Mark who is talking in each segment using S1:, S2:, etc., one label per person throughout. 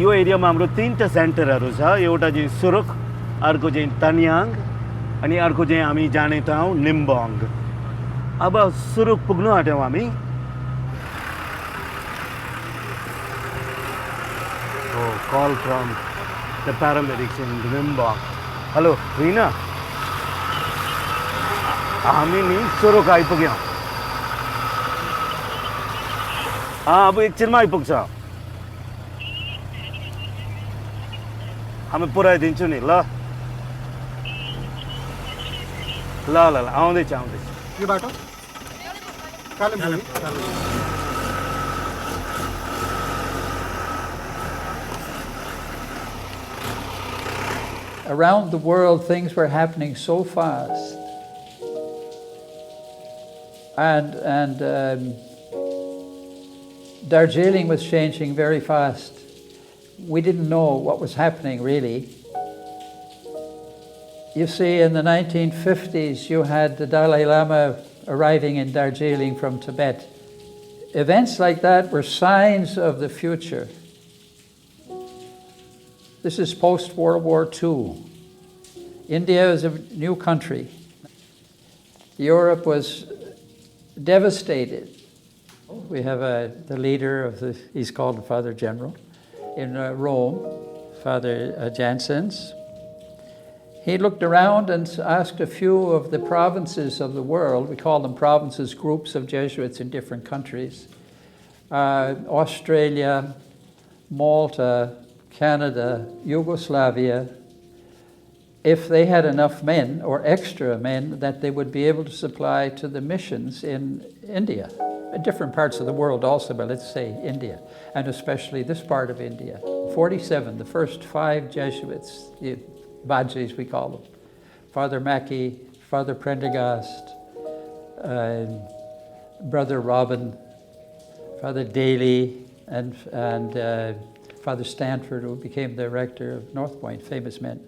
S1: यो एरियामा हाम्रो तीनटा सेन्टरहरू छ एउटा चाहिँ सुरुक अर्को चाहिँ तन्याङ अनि अर्को चाहिँ हामी जाने ठाउँ निम्बोङ अब सुरुक पुग्नु आँट्यौँ हामी call from the paramedics in Nimbong hello Rina हामी नि सुरुक आइपुग्यौँ अब एकछिनमा आइपुग्छ हामी पुऱ्याइदिन्छु नि ल ल ल ल आउँदैछ आउँदैछ
S2: यो बाटो
S3: Around the world, things were happening so fast, and Darjeeling was changing very fast. We didn't know what was happening really. You see, in the 1950s, you had the Dalai Lama arriving in Darjeeling from Tibet. Events like that were signs of the future. This is post-World War II. India is a new country. Europe was devastated. We have the leader of he's called Father General, in Rome, Father Janssens. He looked around and asked a few of the provinces of the world, we call them provinces, groups of Jesuits in different countries, Australia, Malta, Canada, Yugoslavia, if they had enough men or extra men that they would be able to supply to the missions in India, in different parts of the world also, but let's say India, and especially this part of India. 47, the first 5 Jesuits, the Bajis we call them, Father Mackey, Father Prendergast, Brother Robin, Father Daly, and Father Stanford, who became the rector of North Point, famous men.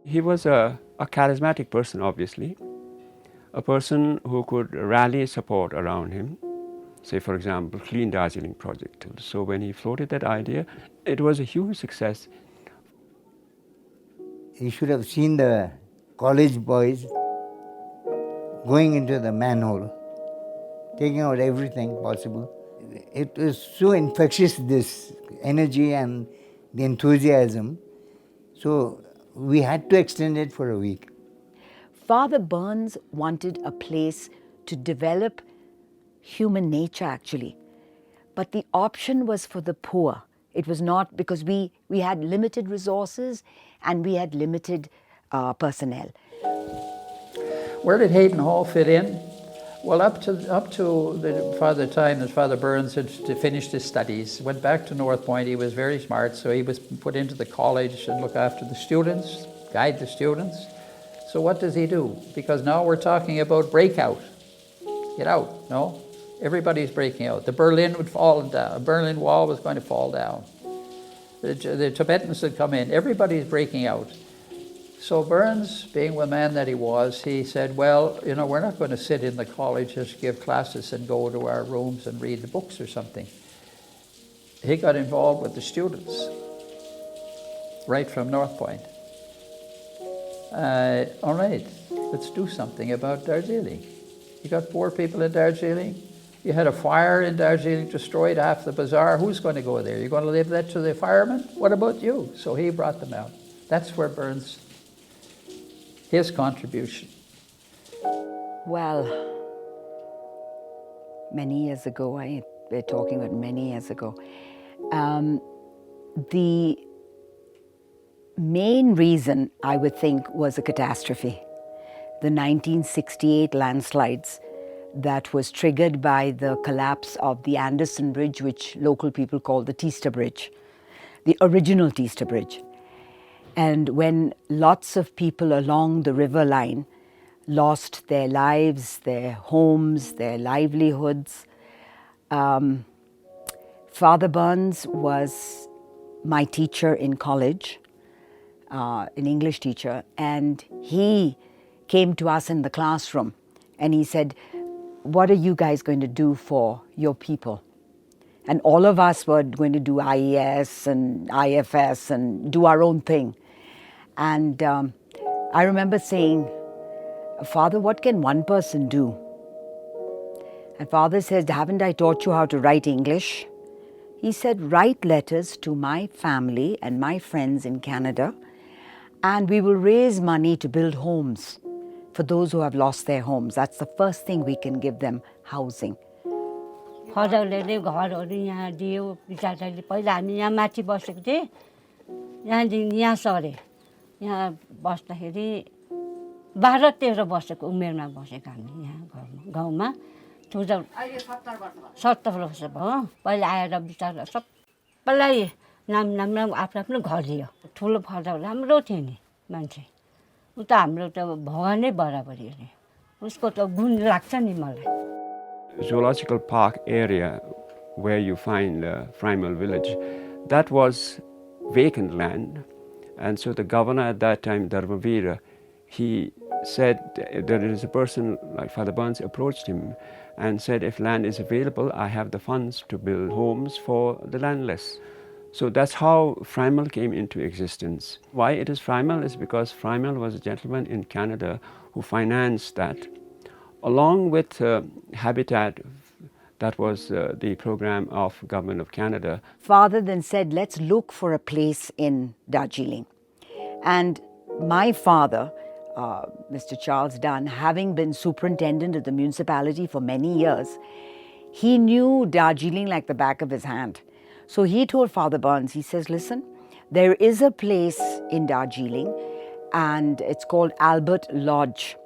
S4: He was a charismatic person, obviously, a person who could rally support around him. Say, for example, Clean Darjeeling project. So when he floated that idea, it was a huge success.
S5: You should have seen the college boys going into the manhole, taking out everything possible. It was so infectious, this energy and the enthusiasm. So we had to extend it for a week.
S6: Father Burns wanted a place to develop human nature, actually. But the option was for the poor. It was not, because we had limited resources and we had limited personnel.
S3: Where did Hayden Hall fit in? Well, up to the time that Father Burns had finished his studies, went back to North Point. He was very smart, so he was put into the college and look after the students, guide the students. So what does he do? Because now we're talking about breakout. Get out, no? Everybody's breaking out. The Berlin would fall down. The Berlin Wall was going to fall down. The Tibetans had come in. Everybody's breaking out. So Burns, being the man that he was, he said, well, you know, we're not going to sit in the college, just give classes and go to our rooms and read the books or something. He got involved with the students, right from North Point. All right, let's do something about Darjeeling. You got poor people in Darjeeling. You had a fire in Darjeeling, destroyed half the bazaar. Who's going to go there? You're going to leave that to the firemen? What about you? So he brought them out. That's where Burns, his contribution.
S6: Well, many years ago, we're talking about many years ago, the main reason, I would think, was a catastrophe. The 1968 landslides that was triggered by the collapse of the Anderson Bridge, which local people call the Teesta Bridge, the original Teesta Bridge. And when lots of people along the river line lost their lives, their homes, their livelihoods, Father Burns was my teacher in college, an English teacher, and he came to us in the classroom and he said, "What are you guys going to do for your people?" And all of us were going to do IES and IFS and do our own thing. And I remember saying, "Father, what can one person do?" And Father says, "Haven't I taught you how to write English?" He said, "Write letters to my family and my friends in Canada, and we will raise money to build homes for those who have lost their homes. That's the first thing we can give them, housing."
S2: फादरले घरहरू यहाँ दियो पिताले पहिला हामी यहाँ माथि बसेको थिएँ यहाँदेखि यहाँ सरे यहाँ बस्दाखेरि 12-13 वर्षको उमेरमा बसेको हामी यहाँ घरमा गाउँमा 70 वर्ष भयो पहिला आएर बिचारा सबैलाई नाम आफ्नो आफ्नो घर दियो ठुलो फादर राम्रो थियो नि मान्छे उ त हाम्रो त भगवानै बराबरी हो नि उसको त गुण लाग्छ नि मलाई
S4: Zoological Park area where you find Primal Village, that was vacant land. And so the governor at that time, Dharmavira, he said there is a person like Father Burns approached him and said, if land is available, I have the funds to build homes for the landless. So that's how Primal came into existence. Why it is Primal is because Primal was a gentleman in Canada who financed that. Along with Habitat, that was the program of Government of Canada.
S6: Father then said, "Let's look for a place in Darjeeling." And my father, Mr. Charles Dunn, having been superintendent of the municipality for many years, he knew Darjeeling like the back of his hand. So he told Father Burns, he says, "Listen, there is a place in Darjeeling and it's called Albert Lodge."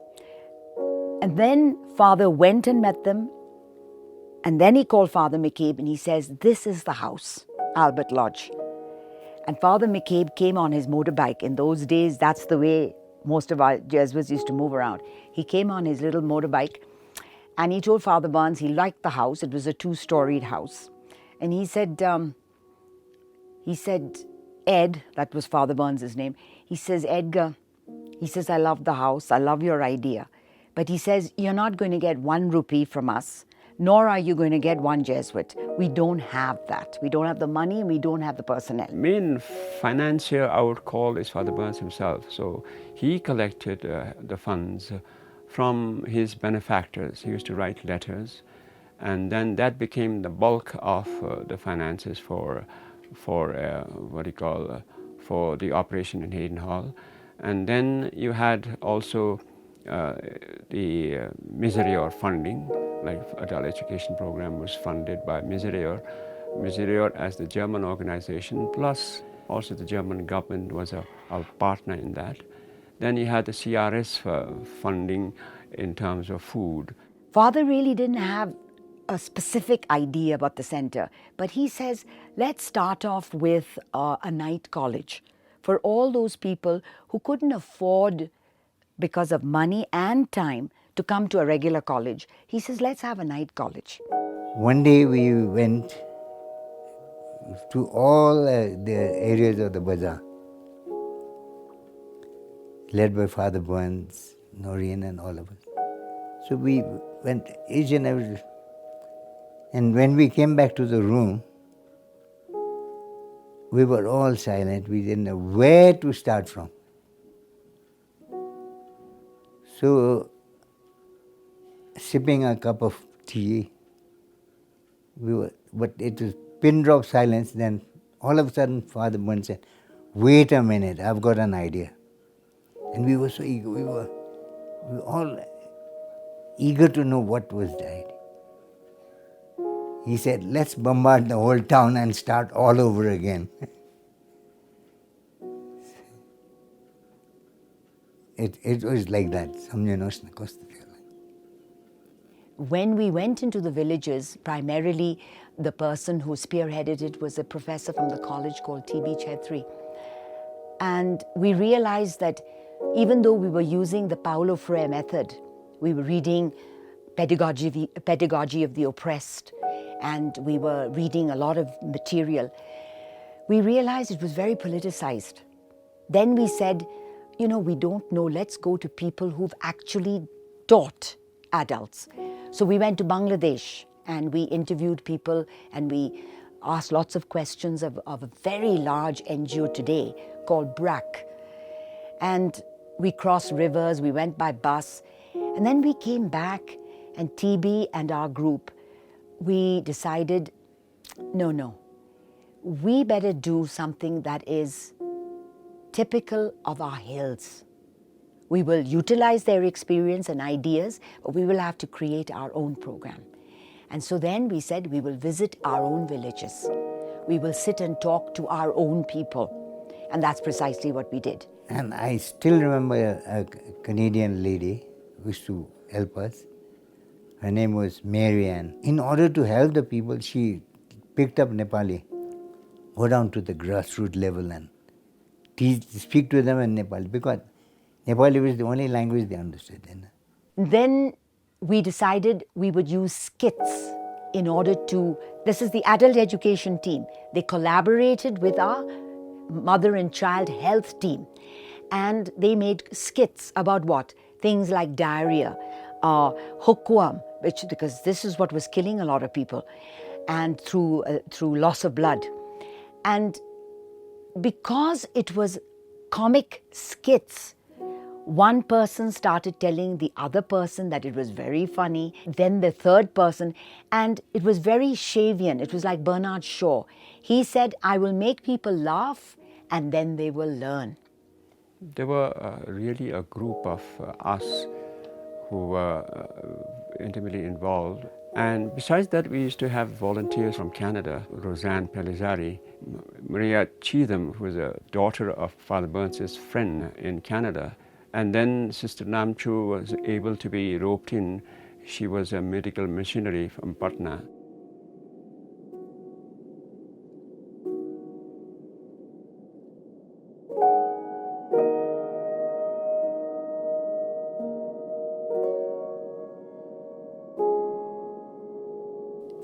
S6: And then Father went and met them. And then he called Father McCabe and he says, "This is the house, Albert Lodge." And Father McCabe came on his motorbike. In those days, that's the way most of our Jesuits used to move around. He came on his little motorbike and he told Father Burns he liked the house. It was a 2-storied house. And he said, Ed, that was Father Burns' name, he says, "Edgar," he says, "I love the house. I love your idea. But he says, you're not going to get 1 rupee from us, nor are you going to get 1 Jesuit. We don't have that. We don't have the money and we don't have the personnel."
S4: Main financier I would call is Father Burns himself. So he collected the funds from his benefactors. He used to write letters, and then that became the bulk of the finances for the operation in Hayden Hall. And then you had also the Miserior funding, like adult education program was funded by Miserior as the German organization, plus also the German government was a partner in that. Then you had the CRS funding in terms of food.
S6: Father really didn't have a specific idea about the center, but he says, let's start off with a night college for all those people who couldn't afford, because of money and time, to come to a regular college. He says, let's have a night college.
S5: One day we went to all the areas of the bazaar, led by Father Burns, Noreen and all of us. So we went each and every, and when we came back to the room, we were all silent. We didn't know where to start from. So, sipping a cup of tea, but it was pin drop silence. Then all of a sudden Father Burns said, "Wait a minute, I've got an idea." And we were so eager, we were all eager to know what was the idea. He said, "Let's bombard the whole town and start all over again." It was like that.
S6: When we went into the villages, primarily the person who spearheaded it was a professor from the college called T.B. Chetri. And we realized that even though we were using the Paulo Freire method, we were reading Pedagogy of the Oppressed, and we were reading a lot of material, we realized it was very politicized. Then we said, you know, we don't know, let's go to people who've actually taught adults. So we went to Bangladesh and we interviewed people and we asked lots of questions of a very large NGO today called BRAC. And we crossed rivers, we went by bus, and then we came back, and TB and our group, we decided, no, we better do something that is typical of our hills. We will utilize their experience and ideas, but we will have to create our own program. And so then we said we will visit our own villages. We will sit and talk to our own people. And that's precisely what we did.
S5: And I still remember a Canadian lady who used to help us. Her name was Mary Ann. In order to help the people, she picked up Nepali, go down to the grassroots level and speak to them in Nepali, because Nepali was the only language they understood.
S6: Then we decided we would use skits in order to, this is the adult education team. They collaborated with our mother and child health team. And they made skits about what? Things like diarrhea, hookworm, because this is what was killing a lot of people, and through loss of blood. And because it was comic skits, one person started telling the other person that it was very funny, then the third person, and it was very Shavian. It was like Bernard Shaw. He said, I will make people laugh and then they will learn.
S4: There were really a group of us who were intimately involved. And besides that, we used to have volunteers from Canada, Roseanne Pelizari, Maria Cheatham, who was a daughter of Father Burns' friend in Canada. And then Sister Namchu was able to be roped in. She was a medical missionary from Patna.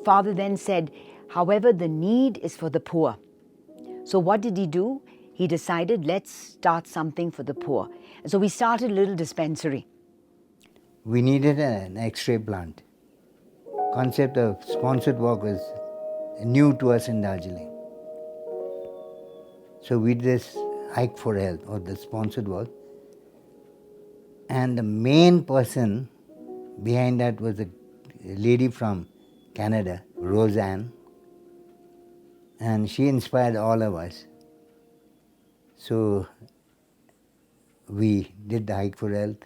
S6: Father then said, however, the need is for the poor. So what did he do? He decided, let's start something for the poor. And so we started a little dispensary.
S5: We needed an X-ray plant. Concept of sponsored work was new to us in Darjeeling. So we did this hike for health, or the sponsored work. And the main person behind that was a lady from Canada, Roseanne, and she inspired all of us. So we did the Hike for Health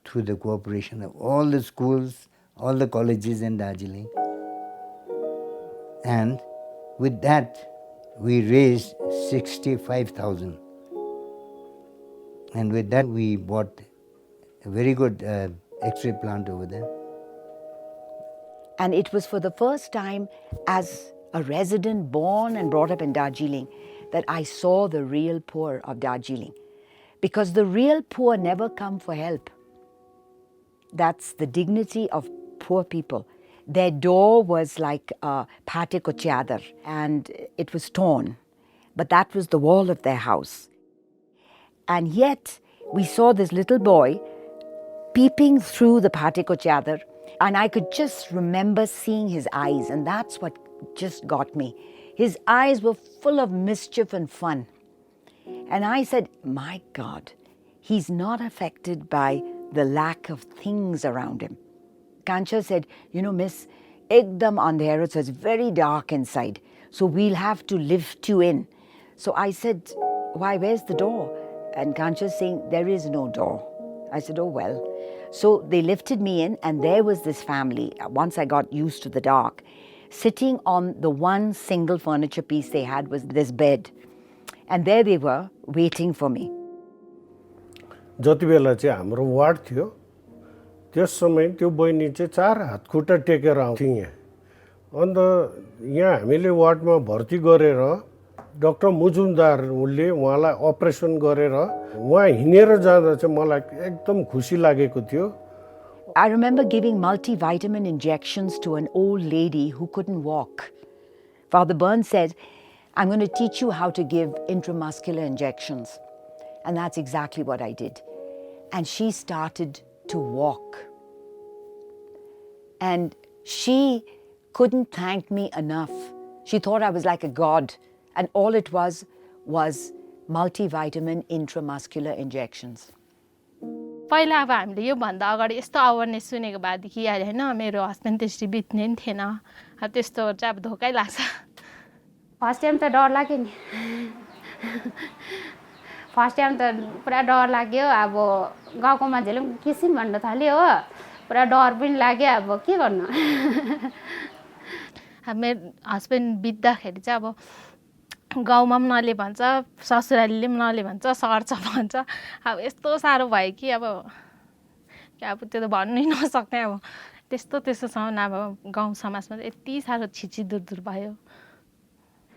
S5: through the cooperation of all the schools, all the colleges in Darjeeling. And with that, we raised 65,000. And with that, we bought a very good X-ray plant over there.
S6: And it was for the first time as a resident born and brought up in Darjeeling that I saw the real poor of Darjeeling. Because the real poor never come for help. That's the dignity of poor people. Their door was like a pate ko chadar, and it was torn. But that was the wall of their house. And yet we saw this little boy peeping through the pate ko chadar, and I could just remember seeing his eyes, and that's what just got me. His eyes were full of mischief and fun. And I said, my God, he's not affected by the lack of things around him. Kancha said, you know, miss, ekdam andhero, so it's very dark inside. So we'll have to lift you in. So I said, why, where's the door? And Kancha's saying, there is no door. I said, oh, well. So they lifted me in, and there was this family, once I got used to the dark, sitting on the one single furniture piece they had was this bed. And there they were, waiting for me.
S7: जति बेला चाहिँ हाम्रो ward थियो त्यस समय त्यो बहिनी चाहिँ 4 हात खुट्टा टेकेर आउँथे अन्त यहाँ हामीले वार्डमा भर्ती गरेर डाक्टर मुजुमदार उनले उहाँलाई अपरेसन गरेर उहाँ हिँडेर जाँदा चाहिँ मलाई एकदम खुसी लागेको थियो
S6: I remember giving multivitamin injections to an old lady who couldn't walk. Father Burns said, I'm going to teach you how to give intramuscular injections. And that's exactly what I did. And she started to walk. And she couldn't thank me enough. She thought I was like a god. And all it was multivitamin intramuscular injections.
S8: पहिला अब हामीले योभन्दा अगाडि यस्तो awareness सुनेको भएदेखि अहिले होइन मेरो हस्बेन्ड त्यसरी बित्ने नि थिएन अब त्यस्तोहरू चाहिँ अब धोकै लाग्छ
S9: फर्स्ट टाइम त डर लाग्यो नि फर्स्ट टाइम त पुरा डर लाग्यो अब गाउँको मान्छेले पनि किसिम भन्न थाल्यो हो पुरा डर पनि लाग्यो अब के गर्नु
S8: अब मेरो हस्बेन्ड बित्दाखेरि चाहिँ अब गाउँमा पनि नले भन्छ ससुरालीले पनि नले भन्छ सर्छ भन्छ अब यस्तो साह्रो भयो कि अब त्यो त भन्नै नसक्ने अब त्यस्तोसम्म अब गाउँ समाजमा यति साह्रो छिची दूर भयो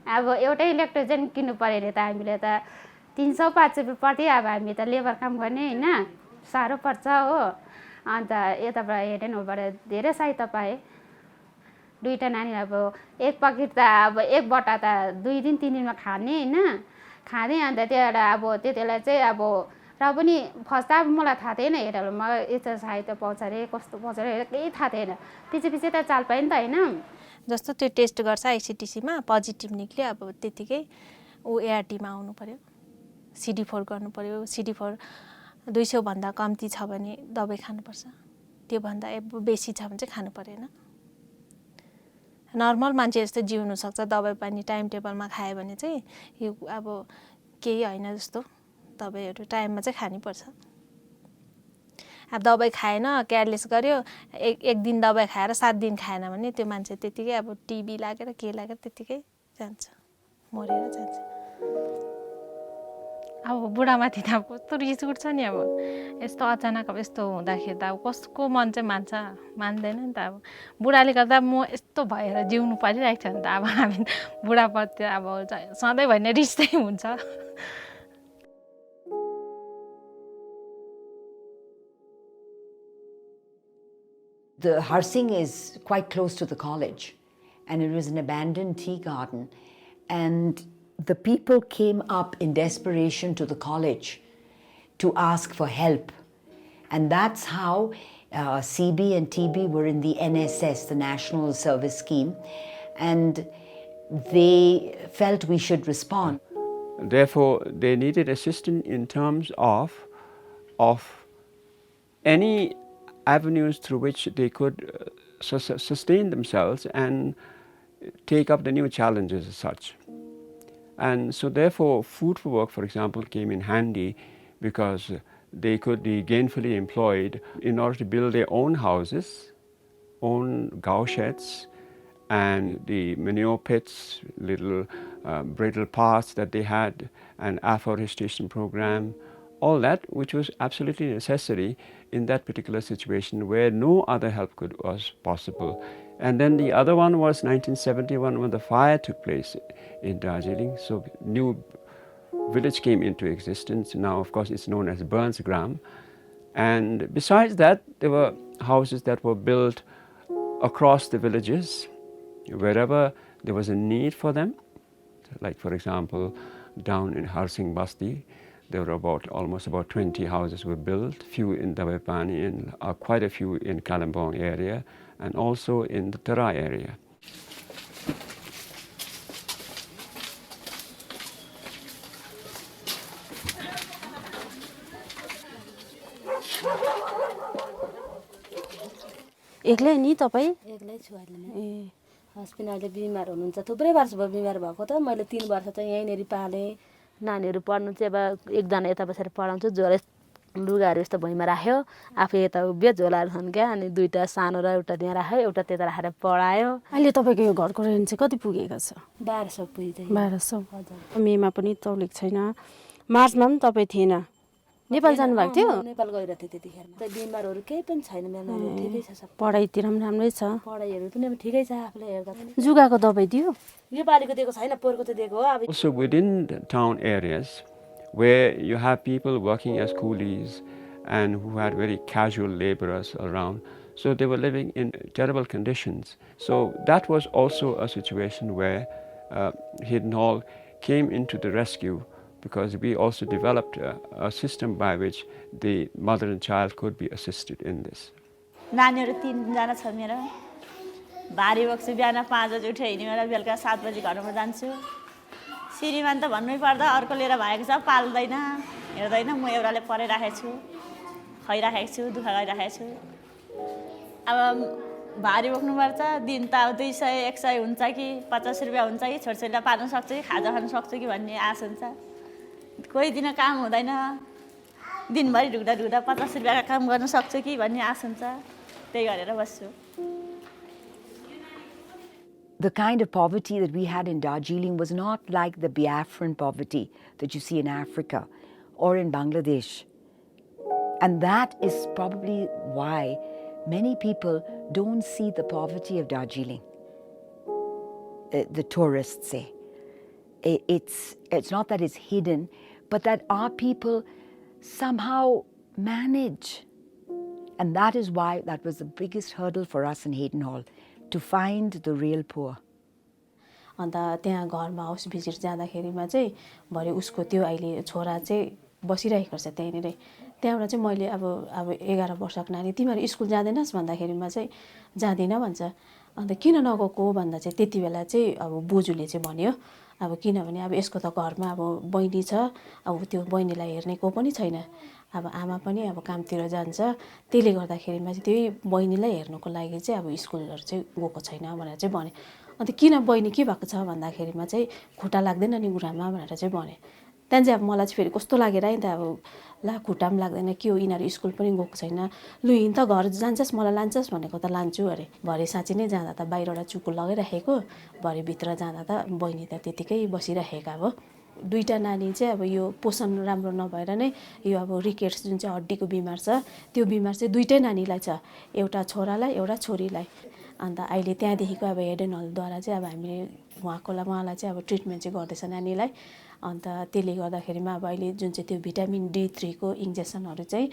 S9: अब एउटै इलेक्ट्रोजन किन्नु पर्यो भने त हामीले त 300-500 रुपियाँ पर्थ्यो अब हामी त लेबर काम गर्ने होइन साह्रो पर्छ हो अन्त यताबाट हेडेन होलबाट धेरै सहायता पाएँ दुईटा नानी अब एक पकेट त अब एक बटा त 2 दिन 3 दिनमा खाने होइन खाँदै अन्त त्यहाँबाट अब त्यतिबेला चाहिँ अब र पनि फर्स्ट अब मलाई थाहा थिएन हेडलमा यस्तो सहायता पाउँछ अरे कस्तो पाउँछ अरे केही थाहा थिएन पछि त चाल पाएँ नि त होइन
S8: जस्तो त्यो टेस्ट गर्छ आइसिटिसीमा पोजिटिभ निक्ल्यो अब त्यतिकै ऊ एआरटीमा आउनु पर्यो CD4 गर्नु पर्यो CD4 200 भन्दा कम्ती छ भने दबाई खानुपर्छ त्यो भन्दा बेसी छ भने चाहिँ खानु परेन नर्मल मान्छे जस्तो जिउनु सक्छ दबाई पानी टाइम टेबलमा खायो भने चाहिँ यो अब केही हैन जस्तो दबाईहरु टाइममा चाहिँ खानु पर्छ अब दबाई खाएन केयरलेस गर्यो एक दिन दबाई खाएर 7 दिन खाएन भने त्यो मान्छे त्यतिकै अब टिबी लागेर के लागेर त्यतिकै जान्छ मरेर जान्छ अब बुढामाथि त कस्तो रिस उठ्छ नि अब यस्तो अचानक अब यस्तो हुँदाखेरि त अब कसको मन चाहिँ मान्दैन नि त अब बुढाले गर्दा म यस्तो भएर जिउनु परिरहेको छ नि त अब हामी बुढापति अब सधैँ भन्ने रिस चाहिँ हुन्छ
S6: The Rinzing is quite close to the college, and it was an abandoned tea garden. And the people came up in desperation to the college to ask for help. And that's how CB and TB were in the NSS, the National Service Scheme, and they felt we should respond.
S4: Therefore, they needed assistance in terms of any avenues through which they could sustain themselves and take up the new challenges as such. And so therefore Food for Work, for example, came in handy because they could be gainfully employed in order to build their own houses, own cow sheds, and the manure pits, little bridle paths that they had, an afforestation program, all that which was absolutely necessary in that particular situation where no other help was possible. And then the other one was 1971 when the fire took place in Darjeeling. So new village came into existence. Now, of course, it's known as Burnsgram. And besides that, there were houses that were built across the villages wherever there was a need for them. Like, for example, down in Rinzing Basti, there were almost about 20 houses were built, few in Dawepani and quite a few in Kalimpong area, and also in the Terai area.
S10: एक्लै नि तपाई एक्लै छु अहिले ए husband अहिले बिमार हुनुहुन्छ थुप्रै वर्ष भयो बिमार भएको त मैले 3 वर्ष चाहिँ यहीँनेरि पाले नानीहरू पढ्नु चाहिँ अब एकजना यता बसेर पढाउँछु झोला लुगाहरू यस्तो भुइँमा राख्यो आफै यता उभियो झोलाहरू छन् क्या अनि दुईटा सानो र एउटा त्यहाँ राख्यो एउटा त्यता राखेर पढायो अहिले तपाईको यो घरको रेन्ट चाहिँ कति पुगेको छ 1200 पुग्दै 1200 हजुर मेमा पनि तौलिक छैन मार्चमा पनि तपाई थिएन नेपाल जानु भएको थियो नेपाल गइरा थिए त्यतिखेर त बिमारहरू केही पनि छैन मेरो नानी ठिकै छ सब पढाइतिर पनि राम्रै छ पढाइहरू पनि ठिकै छ आफुले हेर्दा जुगाको दबाई दियो यो पालिको दिएको छैन पोरको त दिएको हो अब
S4: Also within the town areas where you have people working as coolies and who had very casual laborers around. So they were living in terrible conditions. So that was also a situation where Hayden Hall came into the rescue, because we also developed a system by which the mother and child could be assisted in this.
S11: नानीहरु 3 जना छ मेरो भारी बोक्छु बिहान 5 बजे उठे हिँडेर बेलुका 7 बजे घरमा जान्छु श्रीमान त भन्नै पर्दा अर्को लिएर भएको छ पाल्दैन हेर्दैन म एउटाले पढाइराखेको छु खइराखेको छु दुःख गरिराखेको छु अब भारी बोक्नु पर्छ दिन त 200 100 हुन्छ कि 50 रुपैयाँ हुन्छ कि छोरछोरीलाई पाल्न सक्छु कि खाजा खान सक्छु कि भन्ने आश हुन्छ कोही दिन काम हुँदैन दिनभरि ढुक्दा ढुक्दा 50 रुपैयाँको काम गर्न सक्छु कि भन्ने आश हुन्छ त्यही गरेर बस्छु.
S6: The kind of poverty that we had in Darjeeling was not like the Biafran poverty that you see in Africa or in Bangladesh. And that is probably why many people don't see the poverty of Darjeeling. The tourists say. It's not that it's hidden, but that our people somehow manage. And that is why that was the biggest hurdle for us in Hayden Hall, to find the real poor.
S12: अन्त त्यहाँ घरमा house visit जाँदाखेरिमा चाहिँ भरे उसको त्यो अहिले छोरा चाहिँ बसिरहेको छ त्यहीँनिरै त्यहाँबाट चाहिँ मैले अब 11 वर्षको नानी तिमीहरू स्कुल जाँदैनस् भन्दाखेरिमा चाहिँ जाँदिन भन्छ अन्त किन नगएको भन्दा चाहिँ त्यति बेला चाहिँ अब बोजूले चाहिँ भन्यो अब किनभने अब यसको त घरमा अब बहिनी छ अब त्यो बहिनीलाई हेर्ने को पनि छैन अब आमा पनि अब कामतिर जान्छ त्यसले गर्दाखेरिमा चाहिँ त्यही बहिनीलाई हेर्नको लागि चाहिँ अब स्कुलहरु चाहिँ गएको छैन भनेर चाहिँ भने अन्त किन बहिनी के भएको छ भन्दाखेरिमा चाहिँ खुट्टा लाग्दैन नि गुरामा भनेर चाहिँ भने त्यहाँ चाहिँ अब मलाई चाहिँ फेरि कस्तो लागेर नि त अब ला खुट्टा पनि लाग्दैन के हो यिनीहरू स्कुल पनि गएको छैन लु हिँड त घर जान्छस् मलाई लान्छस् भनेको त लान्छु अरे भरे साँच्चै नै जाँदा त बाहिरबाट चुक्कु लगाइराखेको भरे भित्र जाँदा त बहिनी त त्यतिकै बसिराखेका अब दुईटा नानी चाहिँ अब यो पोषण राम्रो नभएर नै यो अब रिकेट्स जुन चाहिँ हड्डीको बिमार छ त्यो बिमार चाहिँ दुईटै नानीलाई छ एउटा छोरालाई एउटा छोरीलाई अन्त अहिले त्यहाँदेखिको अब हेडेन हलद्वारा चाहिँ अब हामीले उहाँलाई चाहिँ अब ट्रिटमेन्ट चाहिँ गर्दैछ नानीलाई अन्त त्यसले गर्दाखेरिमा अब अहिले जुन चाहिँ त्यो भिटामिन D3 को इन्जेक्सनहरु चाहिँ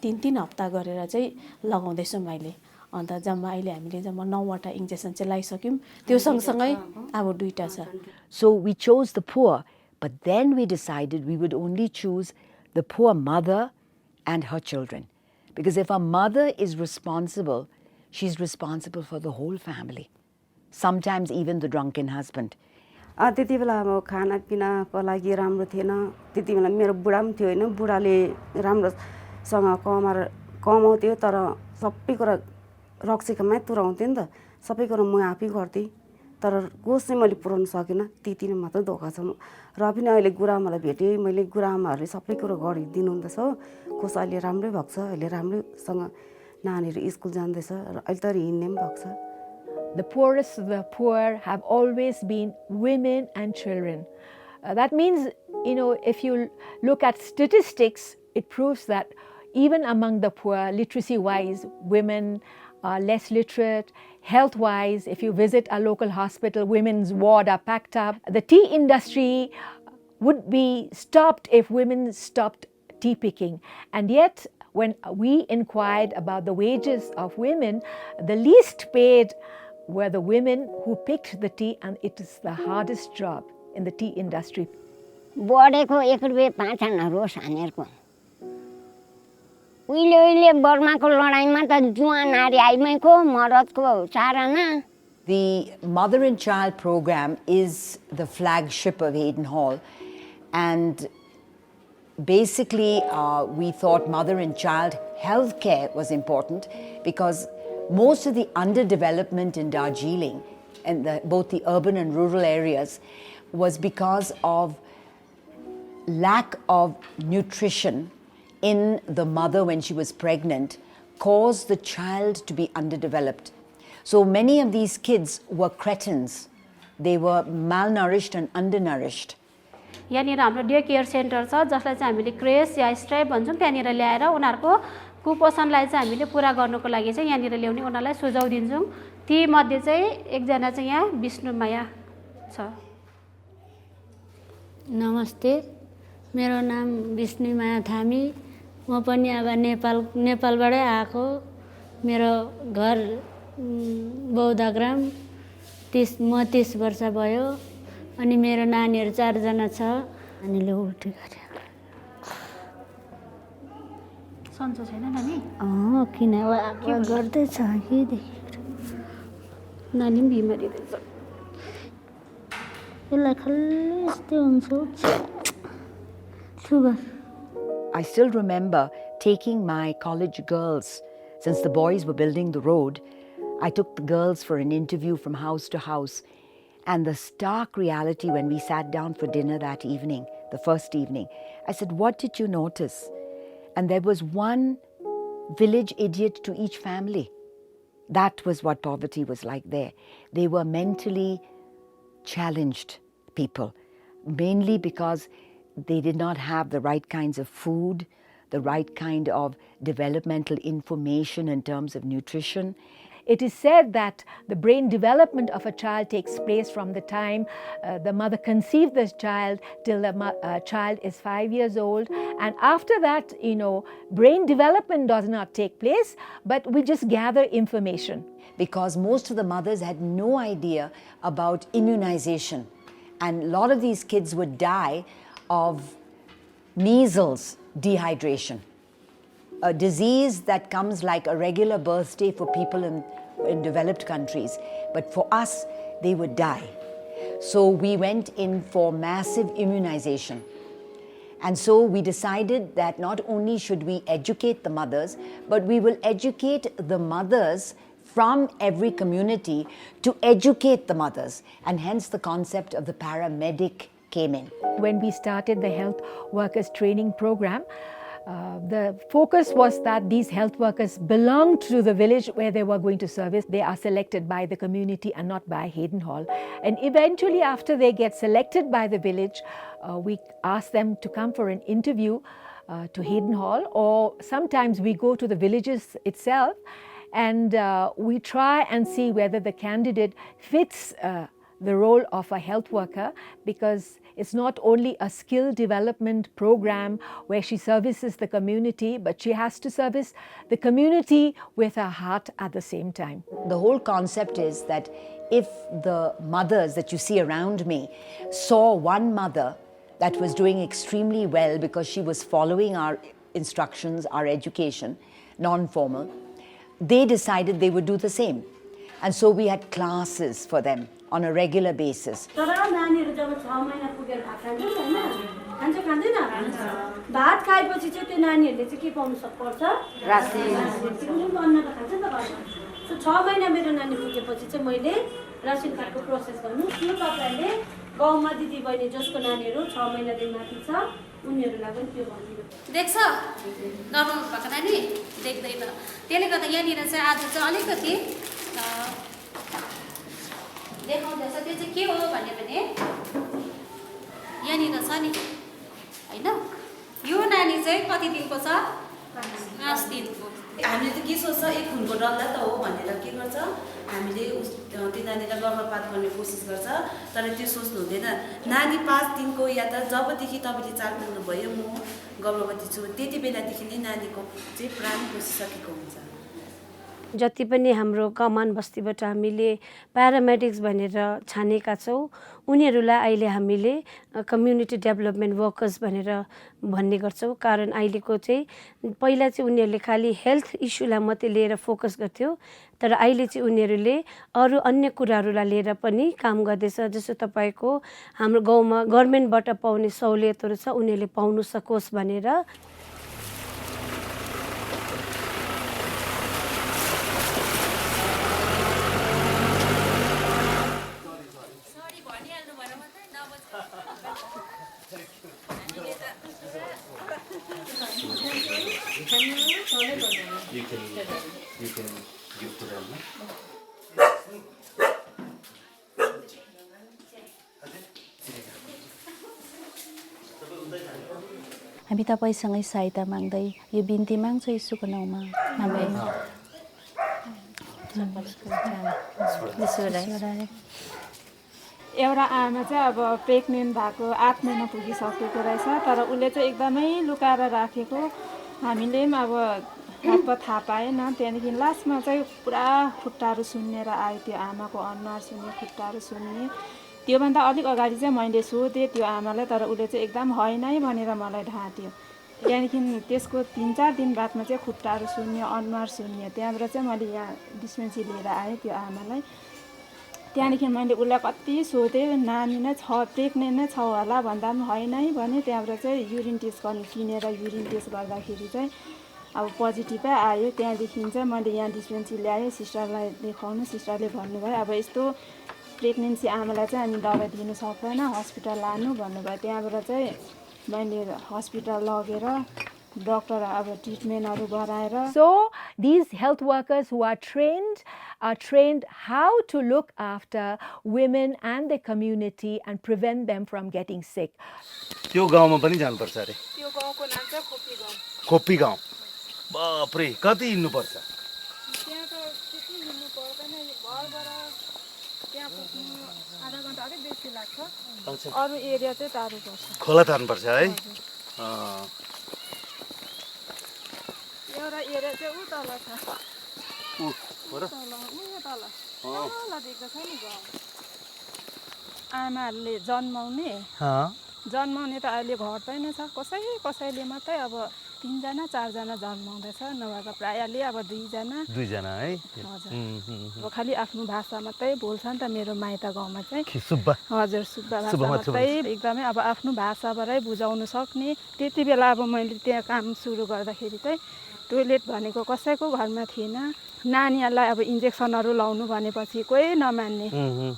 S12: 3 हप्ता गरेर चाहिँ लगाउँदैछौँ अहिले अन्त जम्मा अहिले हामीले जम्मा 9 वटा इन्जेक्सन चाहिँ लगाइसक्यौं त्यो सँगसँगै अब दुईटा छ.
S6: So we chose the poor, but then we decided we would only choose the poor mother and her children, because if a mother is responsible, she's responsible for the whole family, sometimes even the drunken husband.
S13: त्यति बेला अब खानापिनाको लागि राम्रो थिएन त्यति बेला मेरो बुढा पनि थियो हैन बुढाले राम्रोसँग कमाउँथ्यो तर सबै कुरा रक्सीकामै तुराउँथ्यो नि त सबै कुरा म आफै गर्थेँ तर कोस चाहिँ मैले पुराउन सकिन त्यति नै मात्र धोका छ र पनि अहिले गुरामालाई भेटे मैले गुरामाहरुले सबै कुरा गरिदिनु हुँदैछ हो कोस अहिले राम्रै भएको छ अहिले राम्रैसँग नानीहरु स्कुल जाँदैछ र अहिले त हिँड्ने पनि भएको छ.
S14: The poorest of the poor have always been women and children. That means, if you look at statistics, it proves that even among the poor, literacy-wise, women are less literate. Health-wise, if you visit a local hospital, women's ward are packed up. The tea industry would be stopped if women stopped tea picking. And yet, when we inquired about the wages of women, the least paid were the women who picked the tea, and it is the hardest job in the tea industry.
S15: बढेको 1 रुपैयाँ 5 आना रोस हानेरको उहिले बर्माको लडाईमा त जुवा नारी आइमैको मरदको 4 आना.
S6: The Mother and Child program is the flagship of Hayden Hall, and basically we thought mother and child health care was important because most of the underdevelopment in Darjeeling, and both the urban and rural areas, was because of lack of nutrition in the mother when she was pregnant, caused the child to be underdeveloped. So many of these kids were cretins. They were malnourished and undernourished.
S16: यहाँनिर हाम्रो day care centre छ जसलाई चाहिँ हामीले cress या stripe भन्छौं त्यहाँनिर ल्याएर उनीहरुको कुपोषणलाई चाहिँ हामीले पूरा गर्नको लागि चाहिँ यहाँनिर ल्याउने उनीहरुलाई सुझाव दिन्छौं. ती मध्ये चाहिँ एकजना चाहिँ यहाँ विष्णुमाया छ.
S17: नमस्ते, मेरो नाम विष्णुमाया थामी.
S16: म पनि अब नेपालबाटै आएको मेरो घर बौद्धग्राम म 30 वर्ष भयो अनि मेरो नानीहरू 4 जना छ नानीले उल्टी गरे
S9: सन्चो छैन नानी
S16: किन गर्दैछ कि नानी पनि बिमारी रहेछ यसलाई खालि यस्तै हुन्छ sugar
S6: I still remember taking my college girls. Since the boys were building the road, I took the girls for an interview from house to house. And the stark reality when we sat down for dinner that evening, the first evening, I said, "What did you notice?" And there was one village idiot to each family. That was what poverty was like there. They were mentally challenged people, mainly because they did not have the right kinds of food, the right kind of developmental information in terms of nutrition.
S14: It is said that the brain development of a child takes place from the time the mother conceived this child till the child is 5 years old. And after that, brain development does not take place, but we just gather information.
S6: Because most of the mothers had no idea about immunization. And a lot of these kids would die of measles dehydration, a disease that comes like a regular birthday for people in developed countries. But for us, they would die. So we went in for massive immunization. And so we decided that not only should we educate the mothers, but we will educate the mothers from every community to educate the mothers. And hence the concept of the paramedic came in.
S14: When we started the health workers training program, the focus was that these health workers belonged to the village where they were going to service. They are selected by the community and not by Hayden Hall. And eventually, after they get selected by the village, we ask them to come for an interview to Hayden Hall, or sometimes we go to the villages itself and we try and see whether the candidate fits the role of a health worker, because it's not only a skill development program where she services the community, but she has to service the community with her heart at the same time.
S6: The whole concept is that if the mothers that you see around me saw one mother that was doing extremely well because she was following our instructions, our education, non-formal, they decided they would do the same. And so we had classes for them on a regular basis.
S16: भात खाएपछि चाहिँ त्यो नानीहरूले चाहिँ के पाउनु सक्छ so 6 महिना मेरो नानी पुगेपछि चाहिँ मैले रासन कार्डको प्रोसेस गर्नु यो तपाईहरुले गाउँमा दिदी बहिनी जसको नानीहरू 6 महिनादेखि माथि छ उनीहरुलाई पनि त्यो भनिदिनु देख्छ नर्मल भएको नानी देख्दैन त्यसले गर्दा यहाँनिर चाहिँ आज चाहिँ अलिकति देखाउँदैछ त्यो चाहिँ के हो भने यहाँनिर छ नि हैन यो नानी चाहिँ कति दिनको छ 5 दिनको
S17: हामीले त के सोच्छ एक खुनको डल्ला त हो भनेर के गर्छ हामीले त्यो नानीलाई गर्भपात गर्ने कोसिस गर्छ तर त्यो सोच्नु हुँदैन नानी 5 दिनको या त जबदेखि तपाईले चाल पाउनु भयो म गर्भवती छु त्यति बेलादेखि नै नानीको चाहिँ प्राण पसिसकेको हुन्छ
S16: जति पनि हाम्रो कमान बस्तीबाट हामीले प्यारामेडिक्स भनेर छानेका छौं उनीहरुलाई अहिले हामीले कम्युनिटी डेभलपमेन्ट वर्कर्स भनेर भन्ने गर्छौं कारण अहिलेको चाहिँ पहिला चाहिँ उनीहरुले खाली हेल्थ इस्युलाई मात्रै लिएर फोकस गर्थ्यो तर अहिले चाहिँ उनीहरुले अरु अन्य कुराहरुलाई लिएर पनि काम गर्दैछ जस्तो तपाईको हाम्रो गाउँमा गभर्नमेन्टबाट पाउने सहुलियतहरु छ उनीहरुले पाउन सकोस् भनेर
S1: You can give to them.
S18: हामी तपाईसँगै सहायता माग्दै यो बिन्ती माग्छौं येशूको नाउँमा आमेन
S19: एउटा आमा चाहिँ अब प्रेग्नेन्ट भएको 8 महिना पुगिसकेको रहेछ तर उसले चाहिँ एकदमै लुकाएर राखेको हामीले पनि अब हतपत थाहा पाएन त्यहाँदेखि लास्टमा चाहिँ पुरा खुट्टाहरू सुन्निएर आयो त्यो आमाको अनुहार सुन्ने खुट्टाहरू सुन्ने त्योभन्दा अलिक अगाडि चाहिँ मैले सोधेँ त्यो आमालाई तर उसले चाहिँ एकदम होइन है भनेर मलाई ढाँट्यो त्यहाँदेखि त्यसको 3-4 दिन बादमा चाहिँ खुट्टाहरू सुन्ने अनुहार सुन्ने त्यहाँबाट चाहिँ मैले यहाँ डिस्पेन्सरी लिएर आएँ त्यो आमालाई त्यहाँदेखि मैले उसलाई कति सोधेँ नानी नै छ प्रेग्नेन्ट नै छ होला भन्दा पनि होइन है भने त्यहाँबाट चाहिँ युरिन टेस्ट गर्नु किनेर युरिन टेस्ट गर्दाखेरि चाहिँ अब पोजिटिभै आयो त्यहाँदेखि चाहिँ मैले यहाँ डिस्पेन्सरी ल्याएँ सिस्टरलाई देखाउनु सिस्टरले भन्नुभयो अब यस्तो प्रेग्नेन्सी आमालाई चाहिँ हामी दबाई दिनु सक्दैन हस्पिटल लानु भन्नुभयो त्यहाँबाट चाहिँ मैले हस्पिटल लगेर डक्टर अब ट्रिटमेन्टहरू गराएर
S14: So these health workers who are trained how to look after women and the community and prevent them from getting sick.
S1: त्यो गाउँमा पनि जानुपर्छ अरे
S19: त्यो गाउँको नाम चाहिँ खोपी गाउँ
S1: खोपी गाउँ बाप्रे कति हिँड्नुपर्छ
S19: त्यहाँ त त्यति हिँड्नु पर्दैन घरबाट त्यहाँ पुग्नु आधा घन्टा अलिक बेसी लाग्छ अरू एरिया चाहिँ टाढो पर्छ
S1: खोला तान्नुपर्छ है
S19: एउटा एरिया चाहिँ उ तल छ तल देख्दा छ नि गाउँ आमाहरूले जन्माउने त अहिले घट्दैन छ कसैले मात्रै अब 3-4 जना जन्माउँदैछ नभए त प्रायःले अब 2 जना
S1: है
S19: हजुर अब खालि आफ्नो भाषा मात्रै बोल्छ नि त मेरो माइत गाउँमा चाहिँ
S1: सुब्बा
S19: हजुर सुब्बा भाषा मात्रै एकदमै अब आफ्नो भाषाबाटै बुझाउन सक्ने त्यति बेला अब मैले त्यहाँ काम सुरु गर्दाखेरि चाहिँ टोइलेट भनेको कसैको घरमा थिएन नानीहरूलाई अब इन्जेक्सनहरू लाउनु भनेपछि कोही नमान्ने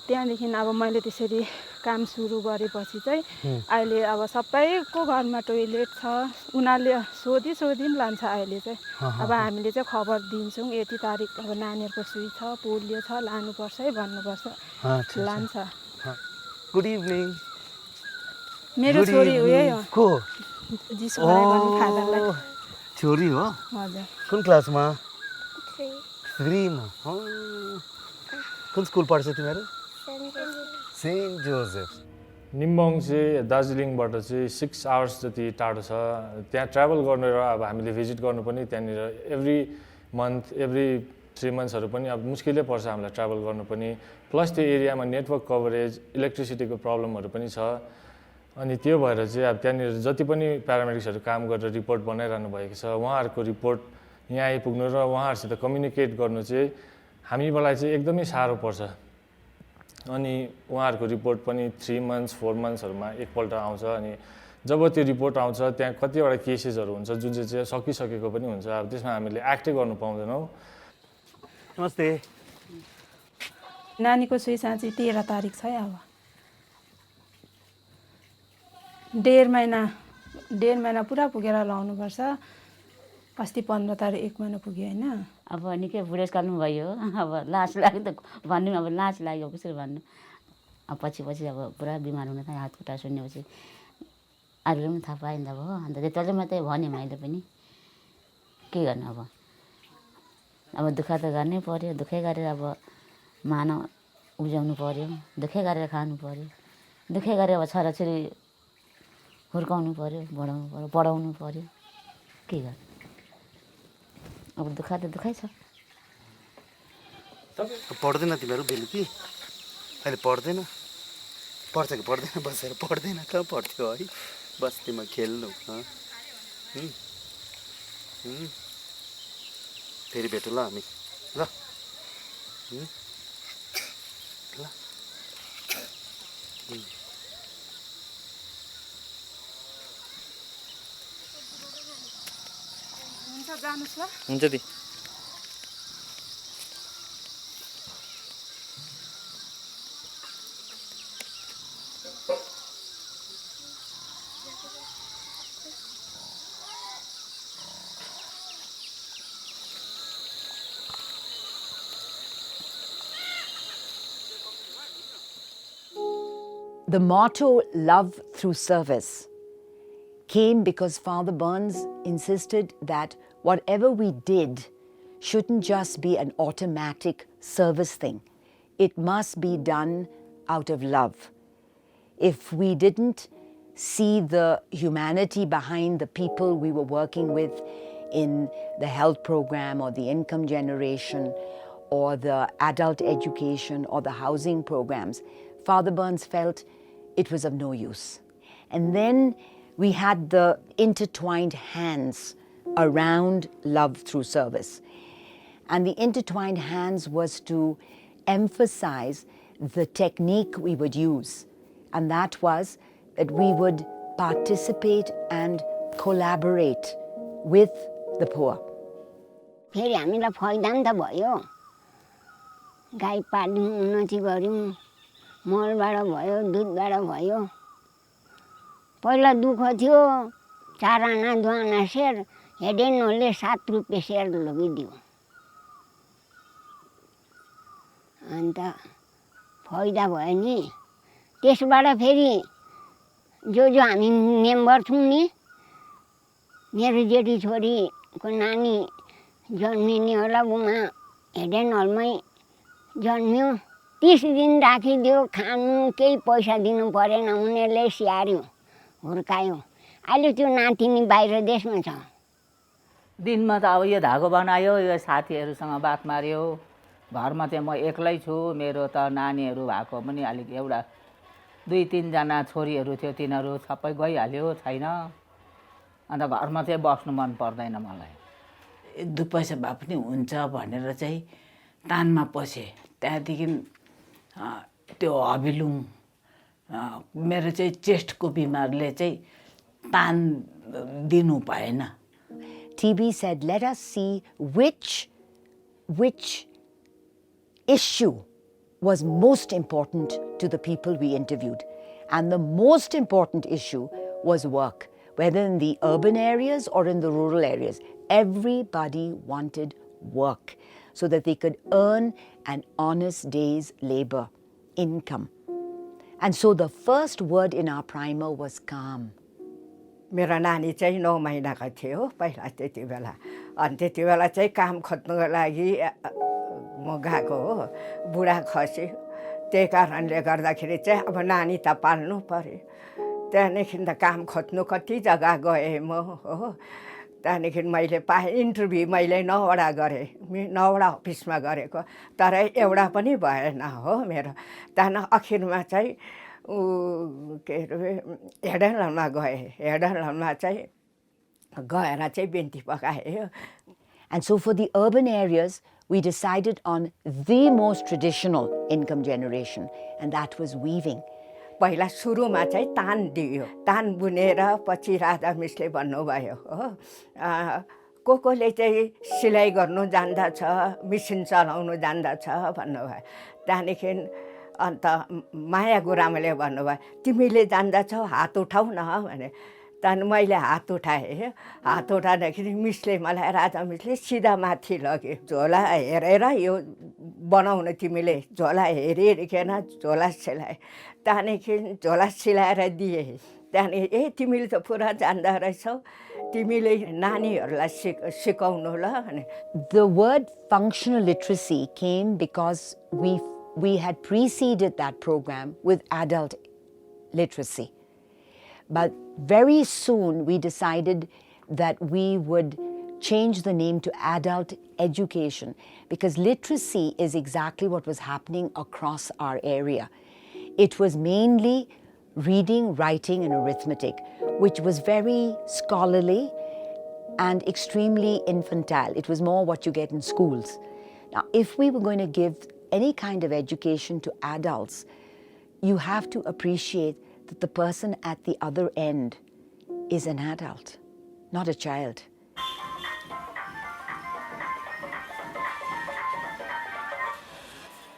S19: त्यहाँदेखि अब मैले त्यसरी काम सुरु गरेपछि चाहिँ अहिले अब सबैको घरमा टोइलेट छ उनीहरूले सोधी पनि लान्छ अहिले चाहिँ अब हामीले चाहिँ खबर दिन्छौँ यति तारिक अब नानीहरूको सुई छ पोलियो छ लानुपर्छ है भन्नुपर्छ लान्छ
S1: गुड इभिनिङ
S19: मेरो छोरी उयो
S1: को
S19: जिसो गर्ने फादरलाई
S1: छोरी हो
S19: हजुर
S1: कुन क्लासमा 3 मा कुन स्कुल पढ्छ तिमीहरू सेन्ट जोसेफ
S20: निम्बोङ चाहिँ दार्जिलिङबाट चाहिँ 6 आवर्स जति टाढो छ त्यहाँ ट्राभल गर्नु र अब हामीले भिजिट गर्नु पनि त्यहाँनिर एभ्री मन्थ एभ्री 3 मन्थ्सहरू पनि अब मुस्किलै पर्छ हामीलाई ट्राभल गर्नु पनि प्लस त्यो एरियामा नेटवर्क कभरेज इलेक्ट्रिसिटीको प्रब्लमहरू पनि छ अनि त्यो भएर चाहिँ अब त्यहाँनिर जति पनि प्यारामेडिक्सहरू काम गरेर रिपोर्ट बनाइरहनु भएको छ उहाँहरूको रिपोर्ट यहाँ आइपुग्नु र उहाँहरूसित कम्युनिकेट गर्नु चाहिँ हामीलाई चाहिँ एकदमै साह्रो पर्छ अनि उहाँहरूको रिपोर्ट पनि 3 मन्थ्स 4 मन्थ्सहरूमा एकपल्ट आउँछ अनि जब त्यो रिपोर्ट आउँछ त्यहाँ कतिवटा केसेसहरू हुन्छ जुन चाहिँ सकिसकेको पनि हुन्छ अब त्यसमा हामीले एक्टै गर्नु पाउँदैनौँ
S1: नमस्ते
S19: नानीको सुई साँची 13 तारिक छ अब 1.5 महिना पुरा पुगेर लाउनुपर्छ अस्ति 15 तारिक 1 महिना पुग्यो होइन
S2: अब निकै बुढेसकालमा भयो अब लाज लाग्यो त भन्नु अब लाज लाग्यो कसरी भन्नु अब पछि अब पुरा बिमार हुन थाल्यो हात खुट्टा सुन्नेपछि अरूले पनि थाहा पायो नि त भयो अन्त त्यसले मात्रै भने मैले पनि के गर्नु अब दुःख त गर्नै पर्यो दुःखै गरेर अब मानव उब्जाउनु पर्यो दुःखै गरेर खानु पर्यो दुःखै गरेर अब छोराछोरी हुर्काउनु पर्यो बढाउनु पर्यो पढाउनु पर्यो के गर्नु अब दुःख त दुःखै छ
S1: पढ्दैन तिमीहरू बेलुकी अहिले पढ्दैन पढ्छ कि पढ्दैन बसेर पढ्दैन कहाँ पढ्थ्यो है बस्तीमा खेल्नु फेरि भेटौँ ल हामी ल ल
S21: हुन्छ दी
S6: The motto, love through service, came because Father Burns insisted that whatever we did shouldn't just be an automatic service thing. It must be done out of love. If we didn't see the humanity behind the people we were working with, in the health program or the income generation or the adult education or the housing programs, Father Burns felt it was of no use. And then we had the intertwined hands around love through service. And the intertwined hands was to emphasize the technique we would use. And that was that we would participate and collaborate with the poor.
S15: फेरि हामीलाई फाइदा नि त भयो गाई पाल्यौँ उन्नति गऱ्यौँ मलबाट भयो दुधबाट भयो पहिला दुःख थियो 4 आना 2 आना सेर हेडेन हलले 7 रुपियाँ सेर लगिदियो अन्त फाइदा भयो नि त्यसबाट फेरि जो हामी मेम्बर छौँ नि मेरो जेठी छोरीको नानी जन्मिने होला उमा हेडेन हलमै जन्मियो 30 दिन राखिदियो खानु केही पैसा दिनु परेन उनीहरूले स्याहार्यो हुर्कायो अहिले त्यो नातिनी बाहिर देशमा छ
S3: दिनमा त अब यो धागो बनायो यो साथीहरूसँग बात मार्यो घरमा चाहिँ म एक्लै छु मेरो त नानीहरू भएको पनि अलिक एउटा 2-3 जना छोरीहरू थियो तिनीहरू सबै गइहाल्यो छैन अन्त घरमा चाहिँ बस्नु मन पर्दैन मलाई
S22: 2 पैसा भए पनि हुन्छ भनेर चाहिँ तानमा पसे त्यहाँदेखि त्यो हबिलुङ मेरो चाहिँ चेस्टको बिमारले चाहिँ तान दिनु भएन
S6: TB said, let us see which issue was most important to the people we interviewed. And the most important issue was work, whether in the urban areas or in the rural areas. Everybody wanted work so that they could earn an honest day's labor, income. And so the first word in our primer was calm.
S23: मेरो नानी चाहिँ 9 महिनाको थियो पहिला त्यति बेला अनि त्यति बेला चाहिँ काम खोज्नको लागि म गएको हो बुढा खस्यो त्यही कारणले गर्दाखेरि चाहिँ अब नानी त पाल्नु पर्यो त्यहाँदेखि त काम खोज्नु कति जग्गा गएँ म हो त्यहाँदेखि मैले पाएँ इन्टरभ्यू मैले 9 वटा गरेँ 9 वटा अफिसमा गरेको तर एउटा पनि भएन हो मेरो त्यहाँदेखि अखिरमा चाहिँ के अरे हेडलमा गएँ हेडलमा चाहिँ गएर चाहिँ बिन्ती पकाएँ
S6: And so for the urban areas, we decided on the most traditional income generation, and that was weaving.
S23: पहिला सुरुमा चाहिँ तान दियो तान बुनेर पछि राजा मिसले भन्नुभयो हो कोले चाहिँ सिलाइ गर्नु जान्दछ मिसिन चलाउनु जान्दछ भन्नुभयो त्यहाँदेखि अन्त माया गुरामले भन्नुभयो तिमीले जान्दछौ हात उठाउ न भने त्यहाँदेखि मैले हात उठाएँ हात उठाउँदाखेरि मिसले मलाई राजा मिसले सिधा माथि लग्यो झोला हेरेर यो बनाउन तिमीले झोला हेरिहेरिकन झोला सिलाए त्यहाँदेखि झोला सिलाएर दिए त्यहाँदेखि तिमीले त पुरा जान्दो रहेछौ तिमीले नानीहरूलाई सिकाउनु ल भने
S6: The word functional literacy came because we had preceded that program with adult literacy. But very soon we decided that we would change the name to adult education because literacy is exactly what was happening across our area. It was mainly reading, writing, and arithmetic, which was very scholarly and extremely infantile. It was more what you get in schools. Now, if we were going to give any kind of education to adults, you have to appreciate that the person at the other end is an adult, not a child.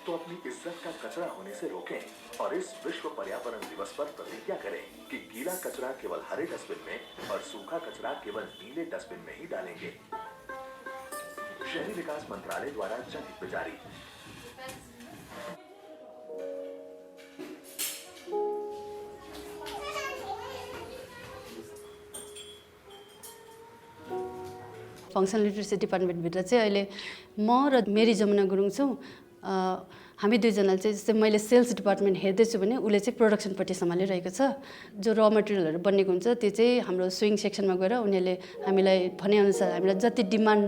S24: तो अपनी इज्जत का कचरा होने से रोकें और इस विश्व पर्यावरण दिवस पर प्रतिज्ञा करें कि गीला कचरा केवल हरे डस्टबिन में और सूखा कचरा केवल नीले डस्टबिन में ही डालेंगे। शहरी विकास मंत्रालय द्वारा जनहित में जारी।
S25: फङ्सनल लिटरेसी डिपार्टमेन्टभित्र चाहिँ अहिले म र मेरी जमुना गुरुङ छौँ
S5: हामी दुईजनाले चाहिँ जस्तै मैले सेल्स डिपार्टमेन्ट हेर्दैछु भने उसले चाहिँ प्रोडक्सनपट्टि सम्हालिरहेको छ। जो र मटेरियलहरू बनेको हुन्छ त्यो चाहिँ हाम्रो स्विङ सेक्सनमा गएर उनीहरूले हामीलाई भनेअनुसार हामीलाई जति डिमान्ड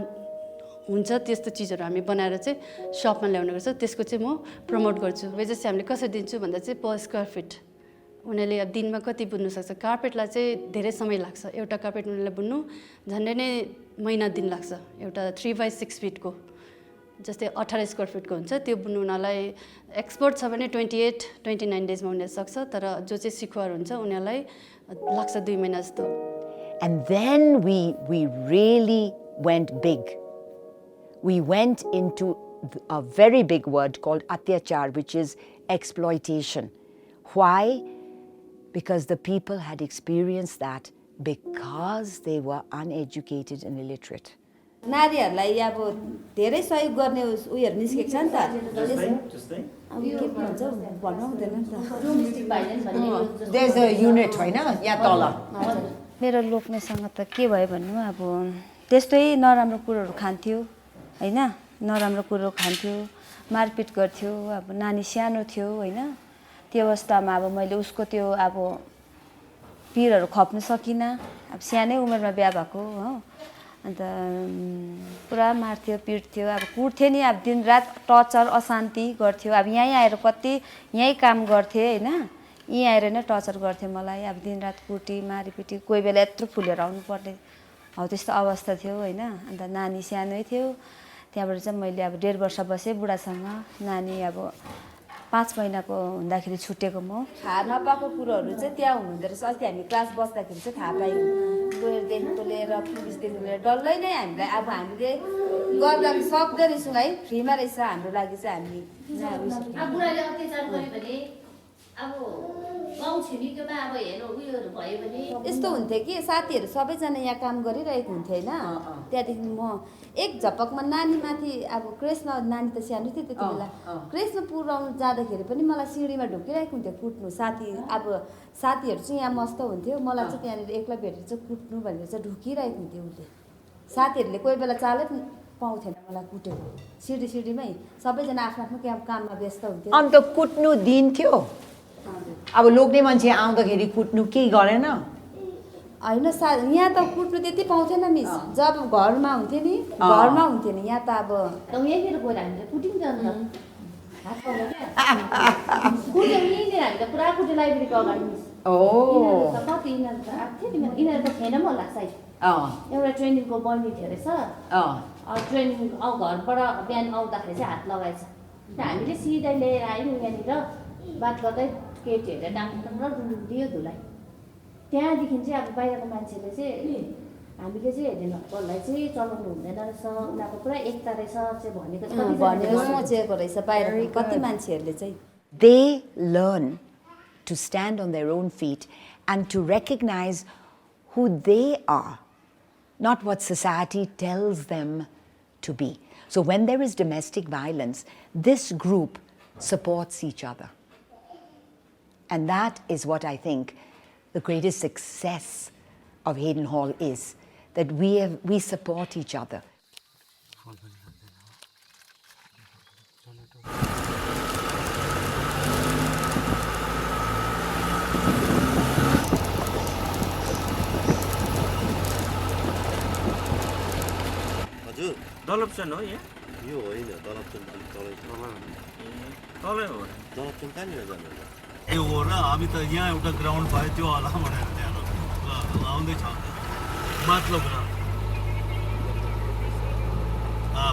S5: हुन्छ त्यस्तो चिजहरू हामी बनाएर चाहिँ सपमा ल्याउने गर्छ। त्यसको चाहिँ म प्रमोट गर्छु। वेजेस चाहिँ हामीले कसरी दिन्छु भन्दा चाहिँ पर स्क्वायर फिट उनीहरूले अब दिनमा कति बुन्नु सक्छ। कार्पेटलाई चाहिँ धेरै समय लाग्छ। एउटा कार्पेट उनीहरूलाई बुन्नु झन्डै नै महिना दिन लाग्छ। एउटा 3x6 फिटको जस्तै 18 स्क्वायर फिटको हुन्छ त्यो बुन्नु उनीहरूलाई एक्सपर्ट छ भने 28-29 डेजमा उनीहरूले सक्छ। तर जो चाहिँ सिखुवार हुन्छ उनीहरूलाई लाग्छ 2 महिना जस्तो।
S6: And then we really went big. We went into a very big word called atyachar, which is exploitation. Why? Because the people had experienced that because they were uneducated and illiterate.
S7: नारीहरूलाई अब धेरै सहयोग गर्ने उयोहरू निस्केको छ नि त। अब के भन्छ भन्नु हुँदैन नि त।
S6: There's a unit होइन यहाँ तल।
S8: मेरो लोग्नेसँग त के भयो भन्नु अब त्यस्तै नराम्रो कुरोहरू खान्थ्यो हैन, नराम्रो कुरो खान्थ्यो, मारपिट गर्थ्यो। अब नानी सानो थियो हैन, त्यो अवस्थामा अब मैले उसको त्यो अब पिरहरू खप्न सकिनँ। अब सानै उमेरमा बिहा भएको हो, अन्त पुरा मार्थ्यो पिट्थ्यो। अब कुट्थ्यो नि, अब दिनरात टर्चर अशान्ति गर्थ्यो। अब यहीँ आएर कति यहीँ काम गर्थेँ हैन, यहीँ आएर नै टर्चर गर्थ्यो मलाई। अब दिनरात कुटी मारिपिटी, कोही बेला यत्रो फुलेर आउनुपर्ने हौ त्यस्तो अवस्था थियो हैन। अन्त नानी सानै थियो। त्यहाँबाट चाहिँ मैले अब 1.5 वर्ष बसेँ बुढासँग। नानी अब 5 महिनाको हुँदाखेरि छुटेको म।
S7: थाहा नपाएको कुरोहरू चाहिँ त्यहाँ हुनुहुँदो रहेछ। अस्ति हामी क्लास बस्दाखेरि चाहिँ थाहा पायौँ। लोयरदेखिको लिएर पुलिसदेखिको लिएर डल्लै नै हामीलाई अब हामीले गर्दा सक्दो रहेछौँ है, फ्रीमा रहेछ हाम्रो लागि चाहिँ। हामी
S10: बुढाले अत्याचार गर्यो भने अब गाउँ छिमेकीमा अब हेर्नु उयोहरू भयो भने
S7: यस्तो हुन्थ्यो कि साथीहरू सबैजना यहाँ काम गरिरहेको हुन्थ्यो होइन। त्यहाँदेखि म एक झपकमा नानीमाथि अब क्रेसमा, नानी त सानो थियो त्यति बेला, क्रेसमा पुऱ्याउनु जाँदाखेरि पनि मलाई सिँढीमा ढुकिरहेको हुन्थ्यो कुट्नु। अब साथीहरू चाहिँ यहाँ मस्त हुन्थ्यो, मलाई चाहिँ त्यहाँनिर एक्लै भेटेर चाहिँ कुट्नु भनेर चाहिँ ढुकिरहेको हुन्थ्यो उसले। साथीहरूले कोही बेला चालै पाउँथेन मलाई कुटेको। सिँढीमै सबैजना आफ्नो आफ्नो काममा व्यस्त हुन्थ्यो।
S6: अन्त कुट्नु दिन्थ्यो? अब लोग्ने मान्छे आउँदाखेरि कुट्नु केही गरेन?
S7: होइन यहाँ त कुट्नु त्यति पाउँथेन मिस। जब घरमा हुन्थ्यो नि, घरमा हुन्थ्यो नि। यहाँ त अब
S10: यहीँनिर गएर हामीले कुटिन्छ नि हात पाउँदैन कुट्यो नि हामीले पुरा कुट्यो लाइब्रेरीको अगाडि मिस। कति यिनीहरू त आएको थियो नि, यिनीहरू त थिएन पनि होला सायद। एउटा ट्रेनिङको बहिनी थियो रहेछ। ट्रेनिङ घरबाट बिहान आउँदाखेरि चाहिँ हात लगाएछ। हामीले सिधै लिएर आयौँ यहाँनिर बात गर्दै केटीहरूले डाङ्डुङ र डुङ्डुङ दियो धुलाई। त्यहाँदेखि चाहिँ अब बाहिरको मान्छेले चाहिँ हामीले चाहिँ हेर्दैन कसलाई चाहिँ चलाउनु हुँदैन रहेछ, उनीहरूको पुरा एकता रहेछ चाहिँ भनेको
S7: सोचेको रहेछ बाहिर कति मान्छेहरूले चाहिँ।
S6: They learn to stand on their own feet and to recognize who they are, not what society tells them to be. So when there is domestic violence, this group supports each other. And that is what I think the greatest success of Hayden Hall is, that we support each other.
S1: हजुर दलपचन हो यहाँ? यो होइन, दलपचन अलिक तलै तलै हो। दलपचन कहाँनिर जानु? ए हो र, हामी त यहाँ एउटा ग्राउन्ड पायो त्यो होला भनेर त्यहाँ ल आउँदैछ मतलब र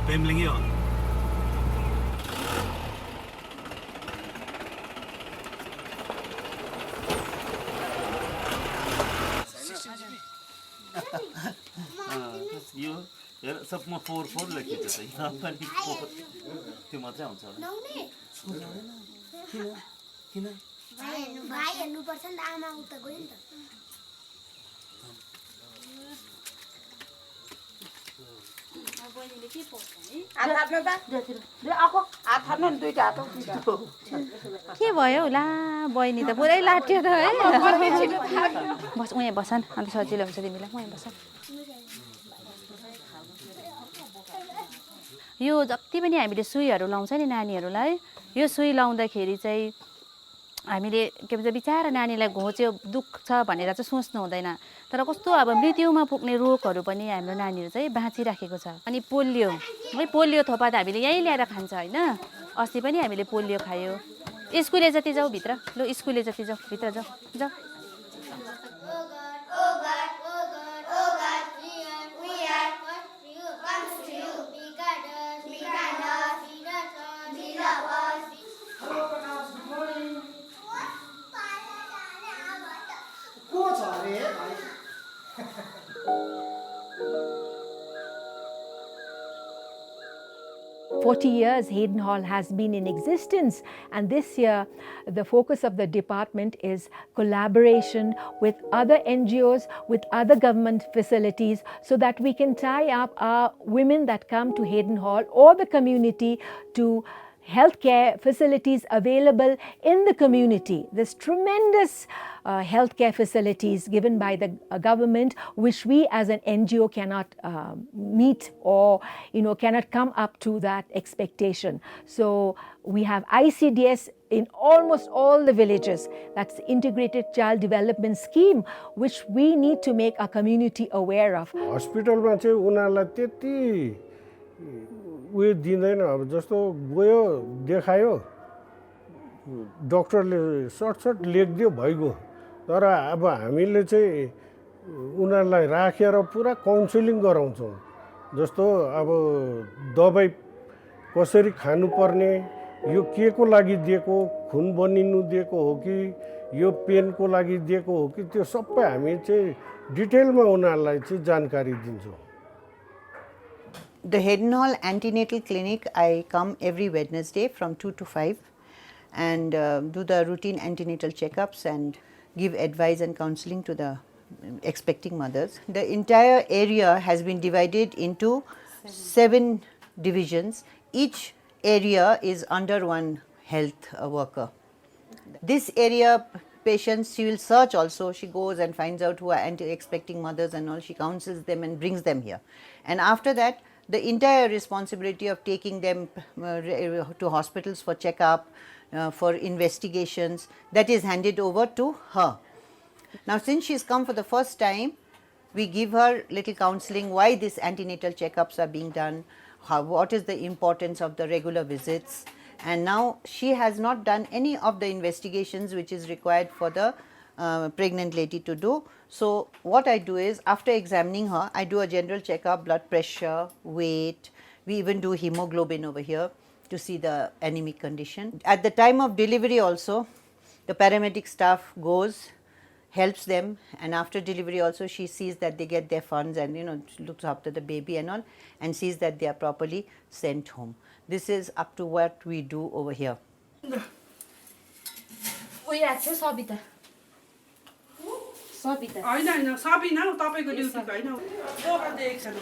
S1: पेम्लिङै हो। यो हेर सबमा 4 लेखेको छ, यहाँ पनि 4 त्यो मात्रै आउँछ होला। किन
S25: भाइ हेर्नुपर्छ नि त, आमा उता गयो नि त।
S10: बहिनीले के पाउँछ नि?
S8: के भयो होला बहिनी त पुरै लाट्यो त है। बस उहाँ बस न, अन्त सजिलो हुन्छ तिमीलाई। उहाँ बस।
S18: यो जति पनि हामीले सुईहरू लाउँछ नि नानीहरूलाई यो सुई लाउँदाखेरि चाहिँ हामीले के भन्छ बिचारा नानीलाई घोच्यो दुःख छ भनेर चाहिँ सोच्नु हुँदैन तर कस्तो अब मृत्युमा पुग्ने रोगहरू पनि हाम्रो नानीहरू चाहिँ बाँचिराखेको छ अनि पोलियो है पोलियो थोपा त हामीले यहीँ ल्याएर खान्छ होइन अस्ति पनि हामीले पोलियो खायो स्कुले जति जाऊ भित्र लु स्कुले जति जाऊ भित्र जाऊ जाऊ
S14: For 40 years, Hayden Hall has been in existence, and this year the focus of the department is collaboration with other NGOs, with other government facilities, so that we can tie up our women that come to Hayden Hall or the community to healthcare facilities available in the community. There's tremendous healthcare facilities given by the government, which we as an NGO cannot meet or cannot come up to that expectation. So we have ICDS in almost all the villages. That's the Integrated Child Development Scheme, which we need to make our community aware of.
S4: Hospital ma chai unarलाई त्यति उयो दिँदैन अब जस्तो गयो देखायो डाक्टरले short लेखिदियो भइगयो तर अब हामीले चाहिँ उनीहरूलाई राखेर पुरा काउन्सिलिङ गराउँछौँ जस्तो अब दबाई कसरी खानुपर्ने यो के को लागि दिएको खुन बनिनु दिएको हो कि यो पेनको लागि दिएको हो कि त्यो सबै हामी चाहिँ डिटेलमा उनीहरूलाई चाहिँ जानकारी दिन्छौँ.
S9: The Hayden Hall Antenatal Clinic, I come every Wednesday from 2 to 5 and do the routine antenatal checkups and give advice and counseling to the expecting mothers. The entire area has been divided into 7 divisions. Each area is under one health worker. This area patients, she will search also, she goes and finds out who are expecting mothers and all, she counsels them and brings them here. And after that, the entire responsibility of taking them to hospitals for checkup, for investigations, that is handed over to her. Now since she has come for the first time, we give her little counseling why these antenatal checkups are being done, what is the importance of the regular visits, and now she has not done any of the investigations which is required for the pregnant lady to do. So what I do is, after examining her, I do a general checkup, blood pressure, weight, we even do hemoglobin over here to see the anemic condition. At the time of delivery also, the paramedic staff goes, helps them, and after delivery also she sees that they get their funds and looks after the baby and all, and sees that they are properly sent home. This is up to what we do over here.
S11: Sabita. होइन Sabina तपाईको duty हैन दोकान त एकछिन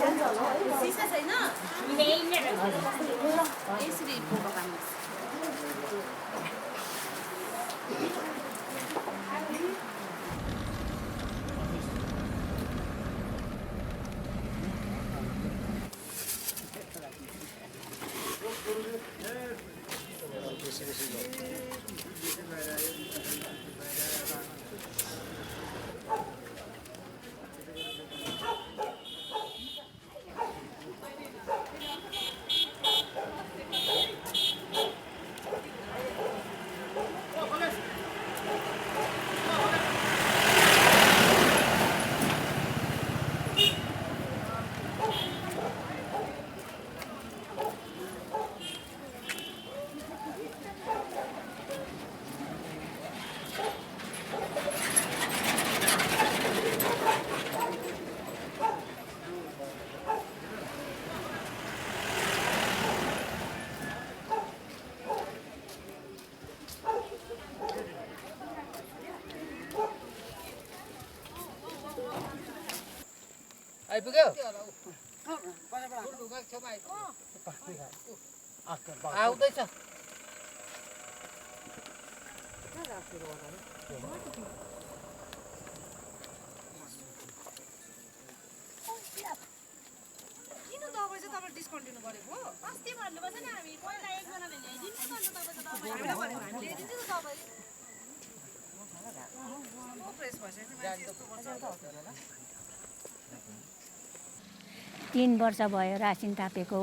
S10: सिसा छैन यसरी पोको पार्नुहोस्
S3: आइपुग्यो आउँदैछ
S10: किन दबाई चाहिँ तपाईले डिस्कन्टिन्यू गरेको अस्ति भन्नुपर्छ नि हामी पहिला एकजनाले ल्याइदिनु नि त तपाईको दबाई हामीलाई भन्यो भने ल्याइदिन्छु नि दबाई फ्रेस भइसक्यो मान्छे यस्तो गर्छ
S15: 3 वर्ष भयो रासिन तापेको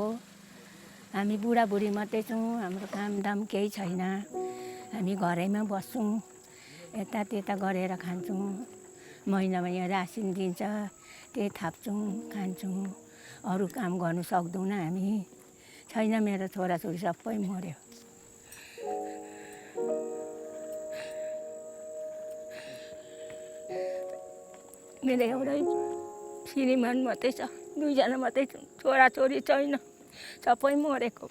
S15: हामी बुढाबुढी मात्रै छौँ हाम्रो कामदाम केही छैन हामी घरैमा बस्छौँ यता त्यता गरेर खान्छौँ महिनामा यहाँ रासिन दिन्छ त्यही थाप्छौँ खान्छौँ अरू काम गर्नु सक्दैनौँ हामी छैन मेरो छोराछोरी सबै मर्यो मेरो एउटै श्रीमान मात्रै छ 2 जना मात्रै छोराछोरी छैन सबै मरेको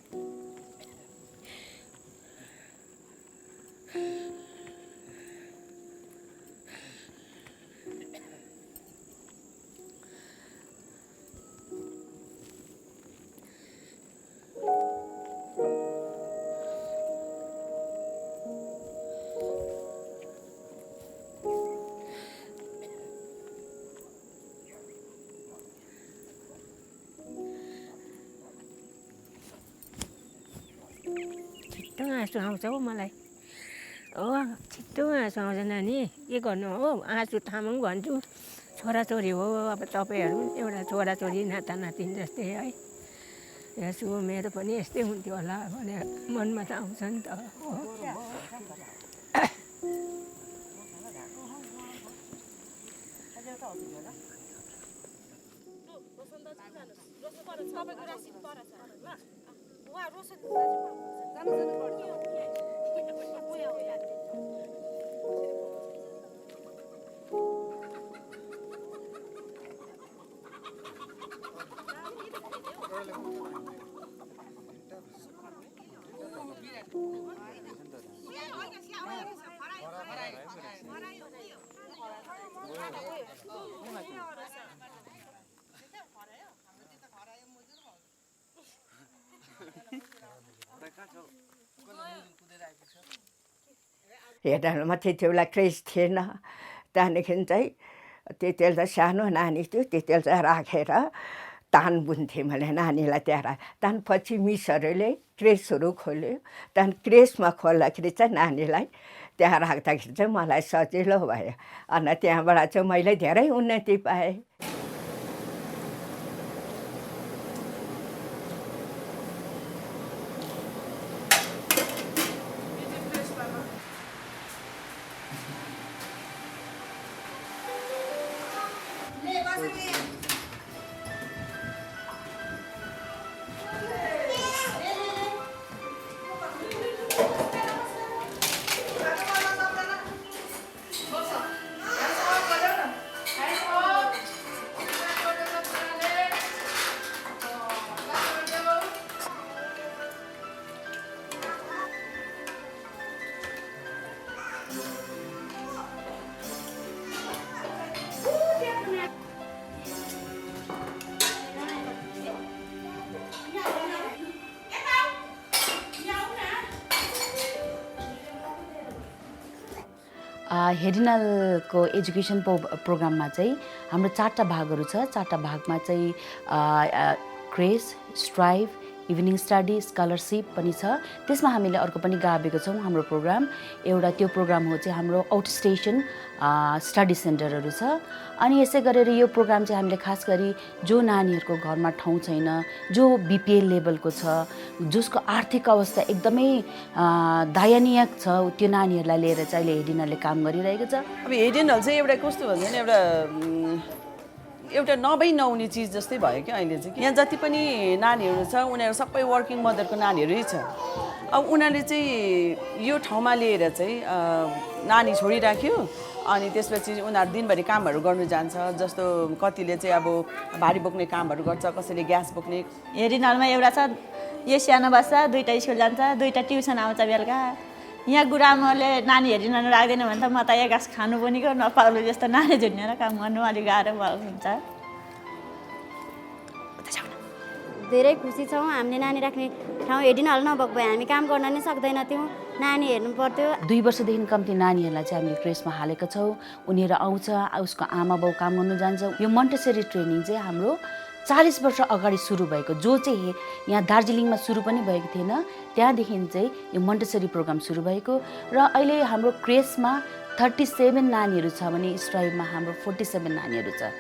S15: आँसु आउँछ हौ मलाई हो छिट्टो आँसु आउँछ नानी के गर्नु हो आँसु तामाङ भन्छु छोराछोरी हो अब तपाईँहरू एउटा छोराछोरी नातानातिनी जस्तै है यसो मेरो पनि यस्तै हुन्थ्यो होला भने मनमा त आउँछ नि त हो हेर्दामा त्यति बेला क्रेज थिएन त्यहाँदेखि चाहिँ त्यति बेला त सानो नानी थियो त्यति बेला चाहिँ राखेर तान बुन्थेँ मैले नानीलाई त्यहाँ त्यहाँदेखि पछि मिसहरूले क्रेसहरू खोल्यो त्यहाँदेखि क्रेसमा खोल्दाखेरि चाहिँ नानीलाई त्यहाँ राख्दाखेरि चाहिँ मलाई सजिलो भयो अनि त्यहाँबाट चाहिँ मैले धेरै उन्नति पाएँ
S12: हेडिनलको एजुकेसन प्रोग्राममा चाहिँ हाम्रो 4टा भागहरू छ। 4टा भागमा चाहिँ क्रेस, स्ट्राइभ, इभिनिङ स्टडी, स्कलरसिप पनि छ। त्यसमा हामीले अर्को पनि गाभेको छौँ हाम्रो प्रोग्राम। एउटा त्यो प्रोग्राम हो चाहिँ हाम्रो आउट स्टेसन स्टडी सेन्टरहरू छ। अनि यसै गरेर यो प्रोग्राम चाहिँ हामीले खास गरी जो नानीहरूको घरमा ठाउँ छैन, जो बिपिएल लेभलको छ, जसको आर्थिक अवस्था एकदमै दयनीय छ, त्यो नानीहरूलाई लिएर चाहिँ अहिले हेडिनलले काम गरिरहेको छ।
S13: अब हेडिनल चाहिँ एउटा कस्तो भन्छ भने एउटा नभई नहुने चिज जस्तै भयो क्या अहिले चाहिँ। यहाँ जति पनि नानीहरू छ उनीहरू सबै वर्किङ मदरको नानीहरू छ। अब उनीहरूले चाहिँ यो ठाउँमा लिएर चाहिँ नानी छोडिराख्यो अनि त्यसपछि उनीहरू दिनभरि कामहरू गर्नु जान्छ। जस्तो कतिले चाहिँ अब भारी बोक्ने कामहरू गर्छ, कसैले ग्यास बोक्ने।
S16: हेडिनलमा एउटा छ, यो सानो बस्छ, 2टा स्कुल जान्छ, 2टा ट्युसन आउँछ बेलुका। यहाँ गुरुआमाले नानी हेडिनल राख्दैन भने त म त यहाँ घाँस खानु पनि नपाउनु जस्तो नानी झुन्नेर काम गर्नु अलिक गाह्रो हुन्छ।
S17: धेरै खुसी छौँ। हामीले नानी राख्ने ठाउँ हेडिनल नभएको भए हामी काम गर्न नै सक्दैनथ्यौँ, नानी हेर्नु पर्थ्यो।
S12: 2 वर्षदेखि कम्ती नानीहरूलाई चाहिँ हामीले क्रेसमा हालेका छौँ। उनीहरू आउँछ, उसको आमा बाउ काम गर्नु जान्छ। यो मन्टेसरी ट्रेनिङ चाहिँ हाम्रो 40 वर्ष अगाडि सुरु भएको, जो चाहिँ यहाँ दार्जिलिङमा सुरु पनि भएको थिएन। त्यहाँदेखि चाहिँ यो मन्टेसरी प्रोग्राम सुरु भएको र अहिले हाम्रो क्रेसमा 37 नानीहरू छ भने स्ट्राइभमा हाम्रो 47 नानीहरू छ।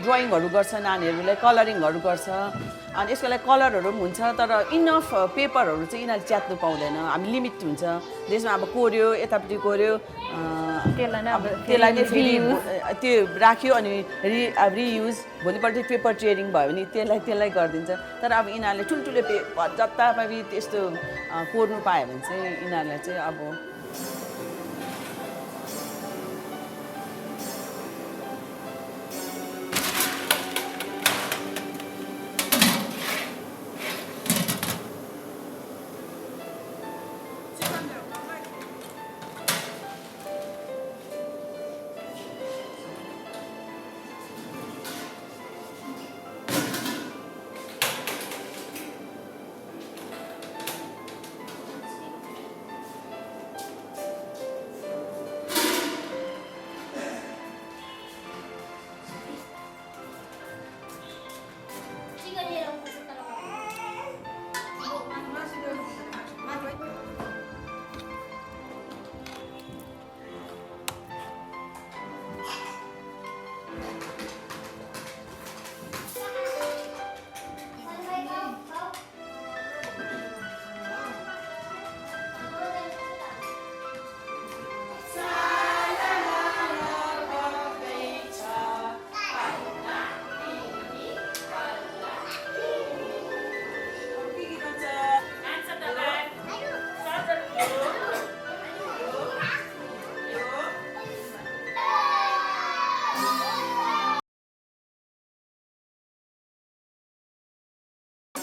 S13: ड्रइङहरू गर्छ नानीहरूले, कलरिङहरू गर्छ। अनि यसको लागि कलरहरू पनि हुन्छ, तर इनफ पेपरहरू चाहिँ यिनीहरूले च्यात्नु पाउँदैन। हामी लिमिट हुन्छ त्यसमा। अब कोर्यो, यतापट्टि कोर्यो, त्यसलाई नै फेरि त्यो राख्यो अनि रियुज। भोलिपल्ट पेपर टेयरिङ भयो भने त्यसलाई गरिदिन्छ। तर अब यिनीहरूले ठुल्ठुलो पेपर जता पनि त्यस्तो कोर्नु पायो भने चाहिँ यिनीहरूलाई चाहिँ अब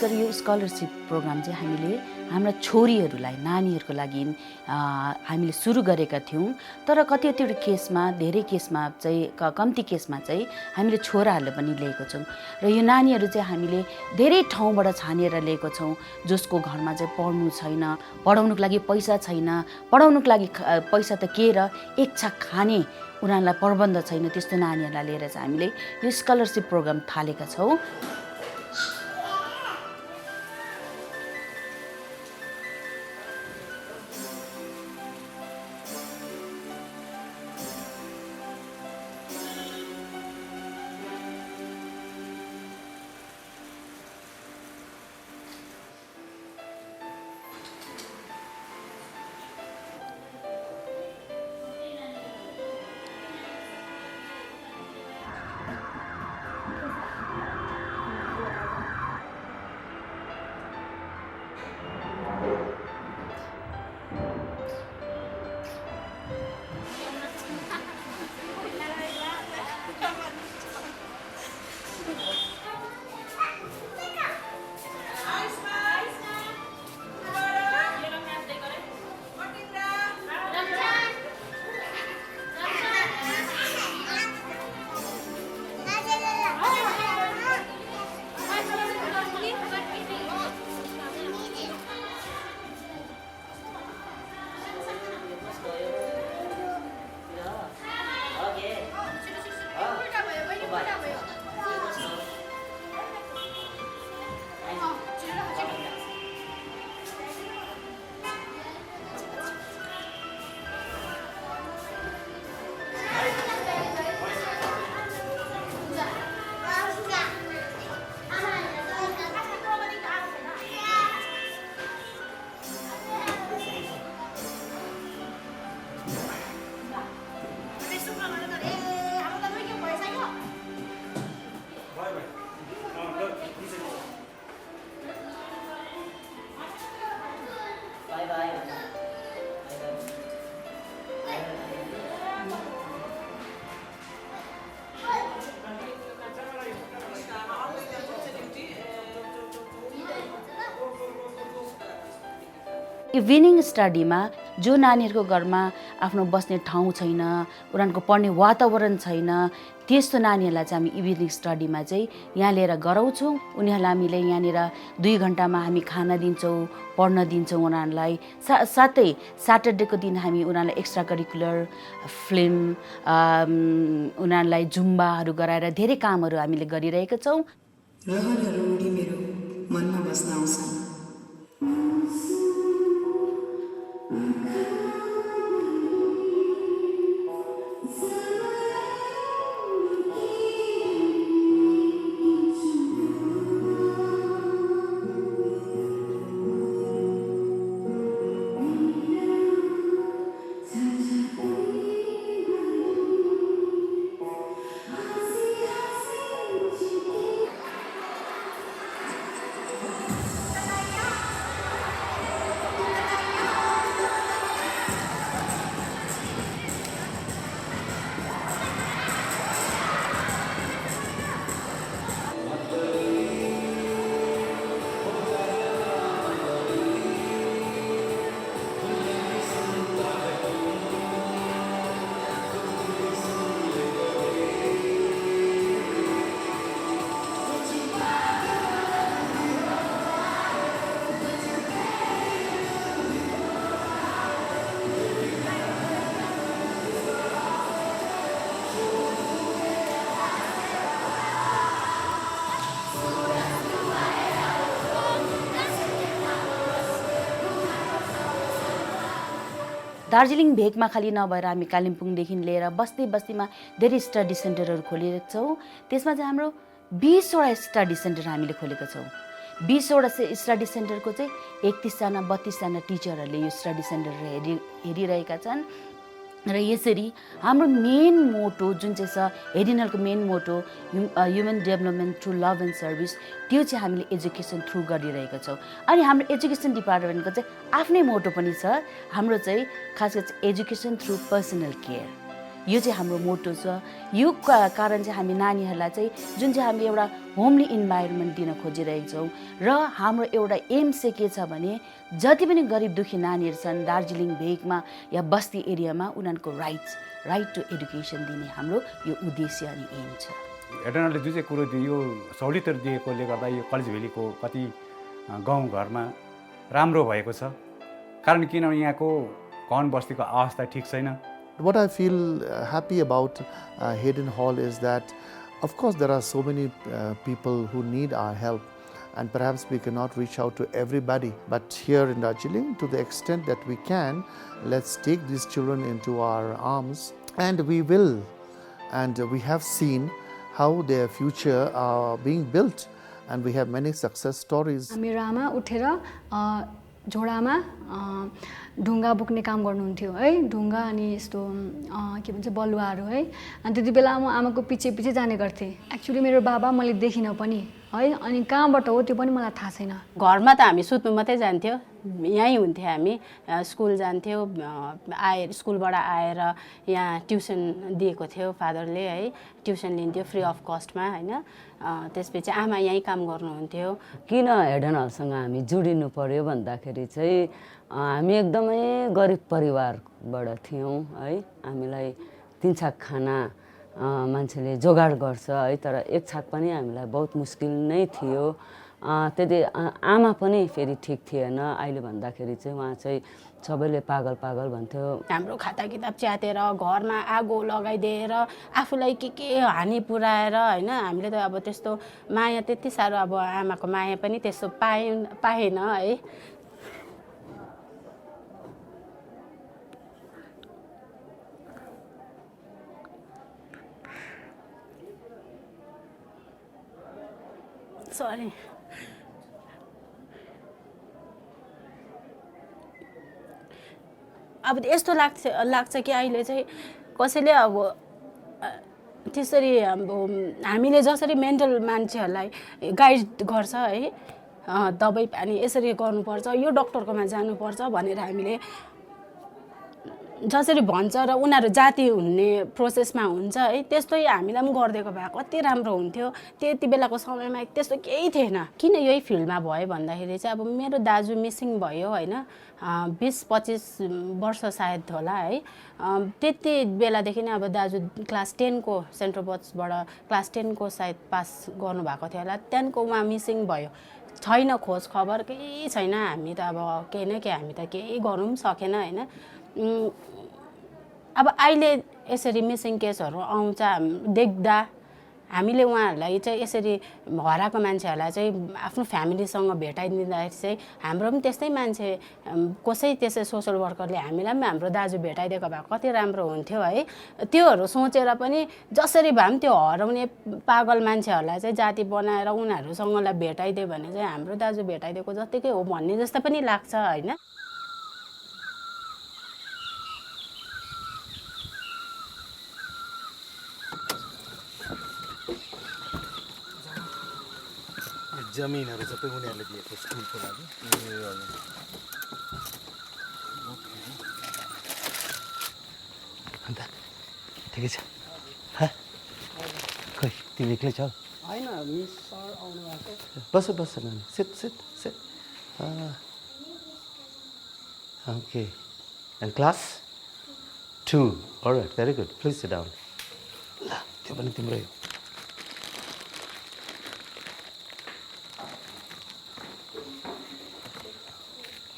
S12: यो स्कलरसिप प्रोग्राम चाहिँ हामीले हाम्रा छोरीहरूलाई, नानीहरूको लागि हामीले सुरु गरेका थियौँ। तर कतिवटा केसमा, धेरै केसमा चाहिँ, कम्ती केसमा चाहिँ हामीले छोराहरूले पनि लिएको छौँ। र यो नानीहरू चाहिँ हामीले धेरै ठाउँबाट छानेर लिएको छौँ। जसको घरमा चाहिँ पढ्नु छैन, पढाउनुको लागि पैसा छैन, पढाउनुको लागि पैसा त के र एक छाक खाने उनीहरूलाई प्रबन्ध छैन, त्यस्तो नानीहरूलाई लिएर चाहिँ हामीले यो स्कलरसिप प्रोग्राम थालेका छौँ। इभिनिङ स्टडीमा जो नानीहरूको घरमा आफ्नो बस्ने ठाउँ छैन, उनीहरूको पढ्ने वातावरण छैन, त्यस्तो नानीहरूलाई चाहिँ हामी इभिनिङ स्टडीमा चाहिँ यहाँ लिएर गराउँछौँ। उनीहरूलाई हामीले यहाँनिर 2 घन्टामा हामी खाना दिन्छौँ, पढ्न दिन्छौँ उनीहरूलाई। साथै स्याटरडेको दिन हामी उनीहरूलाई एक्स्ट्रा करिकुलर, फिल्म, उनीहरूलाई जुम्बाहरू गराएर धेरै कामहरू हामीले गरिरहेका छौँ।
S2: रहरहरू उडी मेरो मनमा बस्न आउँछन्।
S12: दार्जिलिङ भेगमा खालि नभएर हामी कालिम्पोङदेखि लिएर बस्ती बस्तीमा धेरै स्टडी सेन्टरहरू खोलेका छौँ। त्यसमा चाहिँ हाम्रो 20 वटा स्टडी सेन्टर हामीले खोलेका छौँ। 20 वटा स्टडी सेन्टरको चाहिँ 31 जना 32 जना टिचरहरूले यो स्टडी सेन्टर हेरिरहेका छन्। र यसरी हाम्रो मेन मोटो जुन चाहिँ छ हेडिन हलको main motto human development through love and service, त्यो चाहिँ हामीले एजुकेसन थ्रु गरिरहेका छौँ। अनि हाम्रो एजुकेसन डिपार्टमेन्टको चाहिँ आफ्नै मोटो पनि छ, हाम्रो चाहिँ खास गरी एजुकेसन थ्रु पर्सनल केयर। यो चाहिँ हाम्रो मोटो छ। यो कारण चाहिँ हामी नानीहरूलाई चाहिँ जुन चाहिँ हामी एउटा होमली इन्भाइरोमेन्ट दिन खोजिरहेका छौँ। र हाम्रो एउटा एम चाहिँ के छ भने जति पनि गरिब दुखी नानीहरू छन् दार्जिलिङ भेगमा या बस्ती एरियामा उनीहरूको राइट टु एडुकेसन दिने हाम्रो यो उद्देश्य अनि एम छ।
S19: हेडनले जुन चाहिँ कुरो दियो, सहुलियतहरू दिएकोले गर्दा यो कलेज भ्यालीको कति गाउँघरमा राम्रो भएको छ। कारण किनभने यहाँको गाउँ बस्तीको अवस्था ठिक छैन।
S20: What I feel happy about Hayden Hall is that, of course, there are so many people who need our help, and perhaps we cannot reach out to everybody. But here in Darjeeling, to the extent that we can, let's take these children into our arms, and we will. And we have seen how their future are being built, and we have many success stories.
S21: मेरो आमा उठेर झोडामा ढुङ्गा बोक्ने काम गर्नुहुन्थ्यो है, ढुङ्गा अनि यस्तो के भन्छ बलुवाहरू है। अनि त्यति बेला म आमाको पछि पछि जाने गर्थेँ। एक्चुअली मेरो बाबा मैले देखिनँ पनि है, अनि कहाँबाट हो त्यो पनि मलाई थाहा छैन।
S5: घरमा त हामी सुत्नु मात्रै जान्थ्यो, यहीँ हुन्थ्यो हामी, स्कुल जान्थ्यो, स्कुलबाट आएर यहाँ ट्युसन दिएको थियो फादरले है, ट्युसन लिन्थ्यो फ्री अफ कस्टमा होइन। त्यसपछि आमा यहीँ काम गर्नुहुन्थ्यो।
S22: किन हेडन हलसँग हामी जोडिनु पर्यो भन्दाखेरि चाहिँ हामी एकदमै गरिब परिवारबाट थियौँ है। हामीलाई 3 छाक खाना मान्छेले जोगाड गर्छ है, तर 1 छाक पनि हामीलाई बहुत मुस्किल नै थियो। त्यति आमा पनि फेरि ठिक थिएन। अहिले भन्दाखेरि चाहिँ उहाँ चाहिँ सबैले पागल पागल भन्थ्यो।
S5: हाम्रो खाता किताब च्यातेर घरमा आगो लगाइदिएर आफूलाई के हानि पुऱ्याएर होइन। हामीले त अब त्यस्तो माया त्यति साह्रो अब आमाको माया पनि त्यस्तो पाएन है। सरी अब यस्तो लाग्छ कि अहिले चाहिँ कसैले अब त्यसरी अब हामीले जसरी मेन्टल मान्छेहरूलाई गाइड गर्छ है, दबाई पानी यसरी गर्नुपर्छ, यो डक्टरकोमा जानुपर्छ भनेर हामीले
S1: जसरी भन्छ र उनीहरू जाति हुने प्रोसेसमा हुन्छ है त्यस्तै हामीलाई पनि गरिदिएको भए कति राम्रो हुन्थ्यो। त्यति बेलाको समयमा त्यस्तो केही थिएन। किन यही फिल्डमा भयो भन्दाखेरि चाहिँ अब मेरो दाजु मिसिङ भयो होइन 20-25 वर्ष सायद होला है। त्यति बेलादेखि नै अब दाजु क्लास 10 को सेन्ट्रल बर्ड्सबाट क्लास 10 को सायद पास गर्नुभएको थियो होला। त्यहाँदेखिको उहाँ मिसिङ भयो। छैन खोज खबर केही छैन। हामी त अब केही न केही हामी त केही गर्नु पनि सकेन होइन। अब अहिले यसरी मिसिङ केसहरू आउँछ देख्दा हामीले उहाँहरूलाई चाहिँ यसरी हराएको मान्छेहरूलाई चाहिँ आफ्नो फ्यामिलीसँग भेटाइदिँदाखेरि चाहिँ हाम्रो पनि त्यस्तै मान्छे कसै त्यसै सोसल वर्करले हामीलाई पनि हाम्रो दाजु भेटाइदिएको भए कति राम्रो हुन्थ्यो है। त्योहरू सोचेर पनि जसरी भए पनि त्यो हराउने पागल मान्छेहरूलाई चाहिँ जाति बनाएर उनीहरूसँगलाई भेटाइदियो भने चाहिँ हाम्रो दाजु भेटाइदिएको जत्तिकै हो भन्ने जस्तो पनि लाग्छ होइन।
S6: जमिनहरू सबै उनीहरूले दिएको स्कुलको लागि। अन्त ठिकै छ खै तिमी एक्लै छौ?
S1: होइन मिस सर आउनु भएको।
S6: बस बस नानी sit sit sit okay and class 2 all right very good please sit down. ल त्यो पनि तिम्रै हो।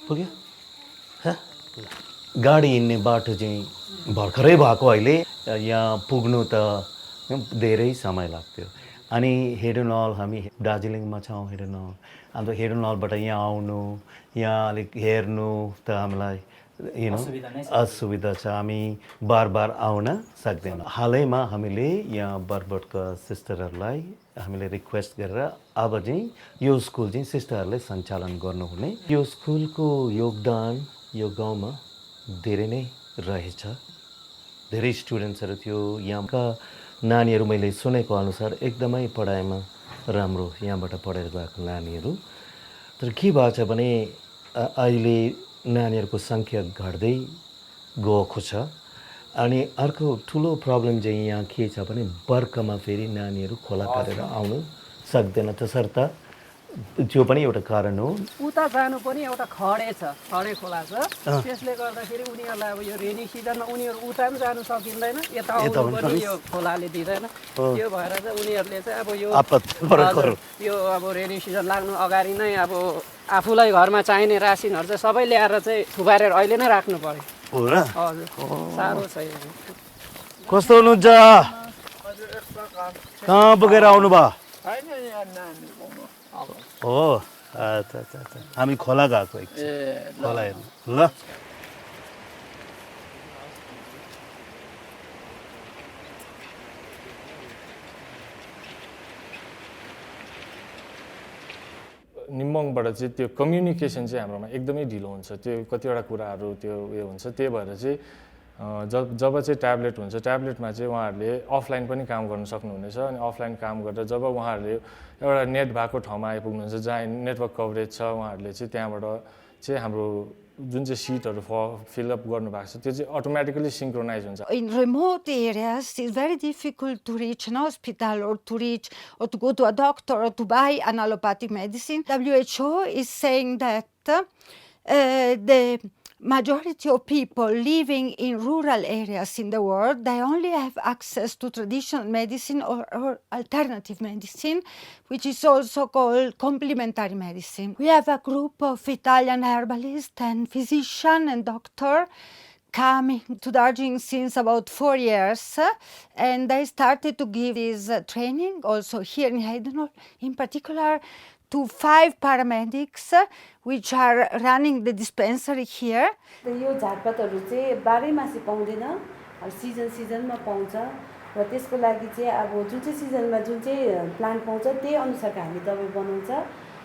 S6: पुग्यो गाडी हिँड्ने बाटो चाहिँ भर्खरै भएको अहिले यहाँ पुग्नु त धेरै समय लाग्थ्यो। अनि हेडन हल हामी दार्जिलिङमा छौँ। हेडन हल अन्त हेडन हलबाट यहाँ आउनु यहाँ अलिक हेर्नु त हामीलाई असुविधा छ। हामी बार बार आउन सक्दैन। हालैमा हामीले यहाँ बरबोटका सिस्टरहरूलाई हामीले रिक्वेस्ट गरेर अब चाहिँ यो स्कुल चाहिँ सिस्टरहरूले सञ्चालन गर्नुहुने। यो स्कुलको योगदान यो गाउँमा धेरै नै रहेछ। धेरै स्टुडेन्ट्सहरू थियो। यहाँका नानीहरू मैले सुनेको अनुसार एकदमै पढाइमा राम्रो यहाँबाट पढेर गएको नानीहरू। तर के भएको छ भने अहिले नानीहरूको सङ्ख्या घट्दै गएको छ। अनि अर्को ठुलो प्रब्लम चाहिँ यहाँ के छ भने बर्खामा फेरि नानीहरू खोला तरेर आउनु सक्दैन। तसर्थ त्यो पनि एउटा कारण हो।
S1: उता जानु पनि एउटा खडे छ, खडे खोला छ। त्यसले गर्दाखेरि उनीहरूलाई अब यो रेनी सिजनमा उनीहरू उता पनि जानु सकिँदैन, यता आउनु पनि यो खोलाले दिँदैन। त्यो भएर चाहिँ उनीहरूले चाहिँ अब यो अब रेनी सिजन लाग्नु अगाडि नै अब आफूलाई घरमा चाहिने रासिनहरू चाहिँ सबै ल्याएर चाहिँ थुपारेर अहिले नै राख्नु पर्यो। हजुर साह्रो छ।
S6: कस्तो हुनुहुन्छ? कहाँ पुगेर आउनु भयो? हो अच्छा अच्छा अच्छा हामी खोला गएको खोला हेर्नु ल।
S7: निम्बोङबाट चाहिँ त्यो कम्युनिकेसन चाहिँ हाम्रोमा एकदमै ढिलो हुन्छ। त्यो कतिवटा कुराहरू त्यो उयो हुन्छ। त्यही भएर चाहिँ जब चाहिँ ट्याब्लेट हुन्छ ट्याब्लेटमा चाहिँ उहाँहरूले अफलाइन पनि काम गर्न सक्नुहुनेछ। अनि अफलाइन काम गरेर जब उहाँहरूले एउटा नेट भएको ठाउँमा आइपुग्नुहुन्छ जहाँ नेटवर्क कभरेज छ उहाँहरूले चाहिँ त्यहाँबाट चाहिँ हाम्रो जुन चाहिँ सिटहरू फिलअप गर्नुभएको छ त्यो चाहिँ अटोमेटिकली सिङ्क्रोनाइज हुन्छ।
S23: In remote areas it's very difficult to reach an hospital or to reach or to go to a doctor or to buy an allopathic medicine. WHO is saying that the majority of people living in rural areas in the world, they only have access to traditional medicine or alternative medicine, which is also called complementary medicine. We have a group of Italian herbalists and physicians and doctors coming to Darjeeling since about 4 years, and they started to give this training also here in Hayden Hall, in particular to 5 paramedics which are running the dispensary here.
S12: यो झारपातहरू चाहिँ बाह्रैमासी पाउँदैन, सिजनमा पाउँछ र त्यसको लागि चाहिँ अब जुन चाहिँ सिजनमा जुन चाहिँ प्लान्ट पाउँछ त्यही अनुसारको हामी दबाई बनाउँछ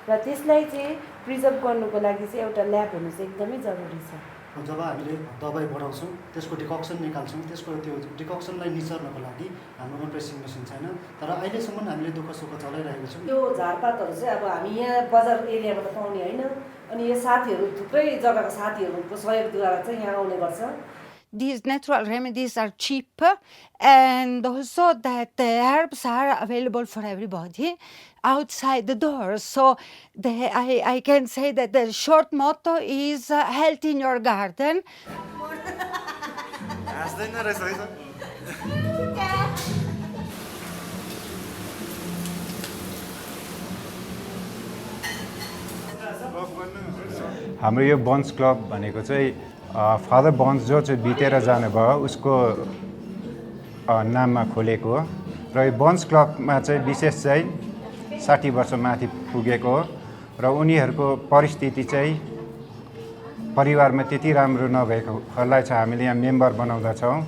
S12: र त्यसलाई चाहिँ प्रिजर्भ गर्नुको लागि चाहिँ एउटा ल्याब हुनु चाहिँ एकदमै जरुरी छ।
S24: जब हामीले दबाई बनाउँछौँ त्यसको डिकक्सन निकाल्छौँ, त्यसको त्यो डिकक्सनलाई निचर्नको लागि हाम्रोमा प्रेसिङ मेसिन छैन। तर अहिलेसम्म हामीले दुःख सुख चलाइरहेको छौँ।
S26: यो झारपातहरू चाहिँ अब हामी यहाँ बजार एरियाबाट पाउने होइन, अनि यो साथीहरू थुप्रै जग्गाको साथीहरूको सहयोगद्वारा चाहिँ यहाँ आउने गर्छ।
S23: these natural remedies are cheap, and also that the herbs are available for everybody outside the doors. So I can say that the short motto is health in your garden.
S19: हाम्रो यो बन्स क्लब भनेको चाहिँ father buns जो चाहिँ बितेर जानुभयो उसको नाममा खोलेको हो र यो बन्स क्लबमा चाहिँ विशेष चाहिँ 60 वर्ष माथि पुगेको हो र उनीहरूको परिस्थिति चाहिँ परिवारमा त्यति राम्रो नभएकोहरूलाई चाहिँ हामीले यहाँ मेम्बर बनाउँदछौँ।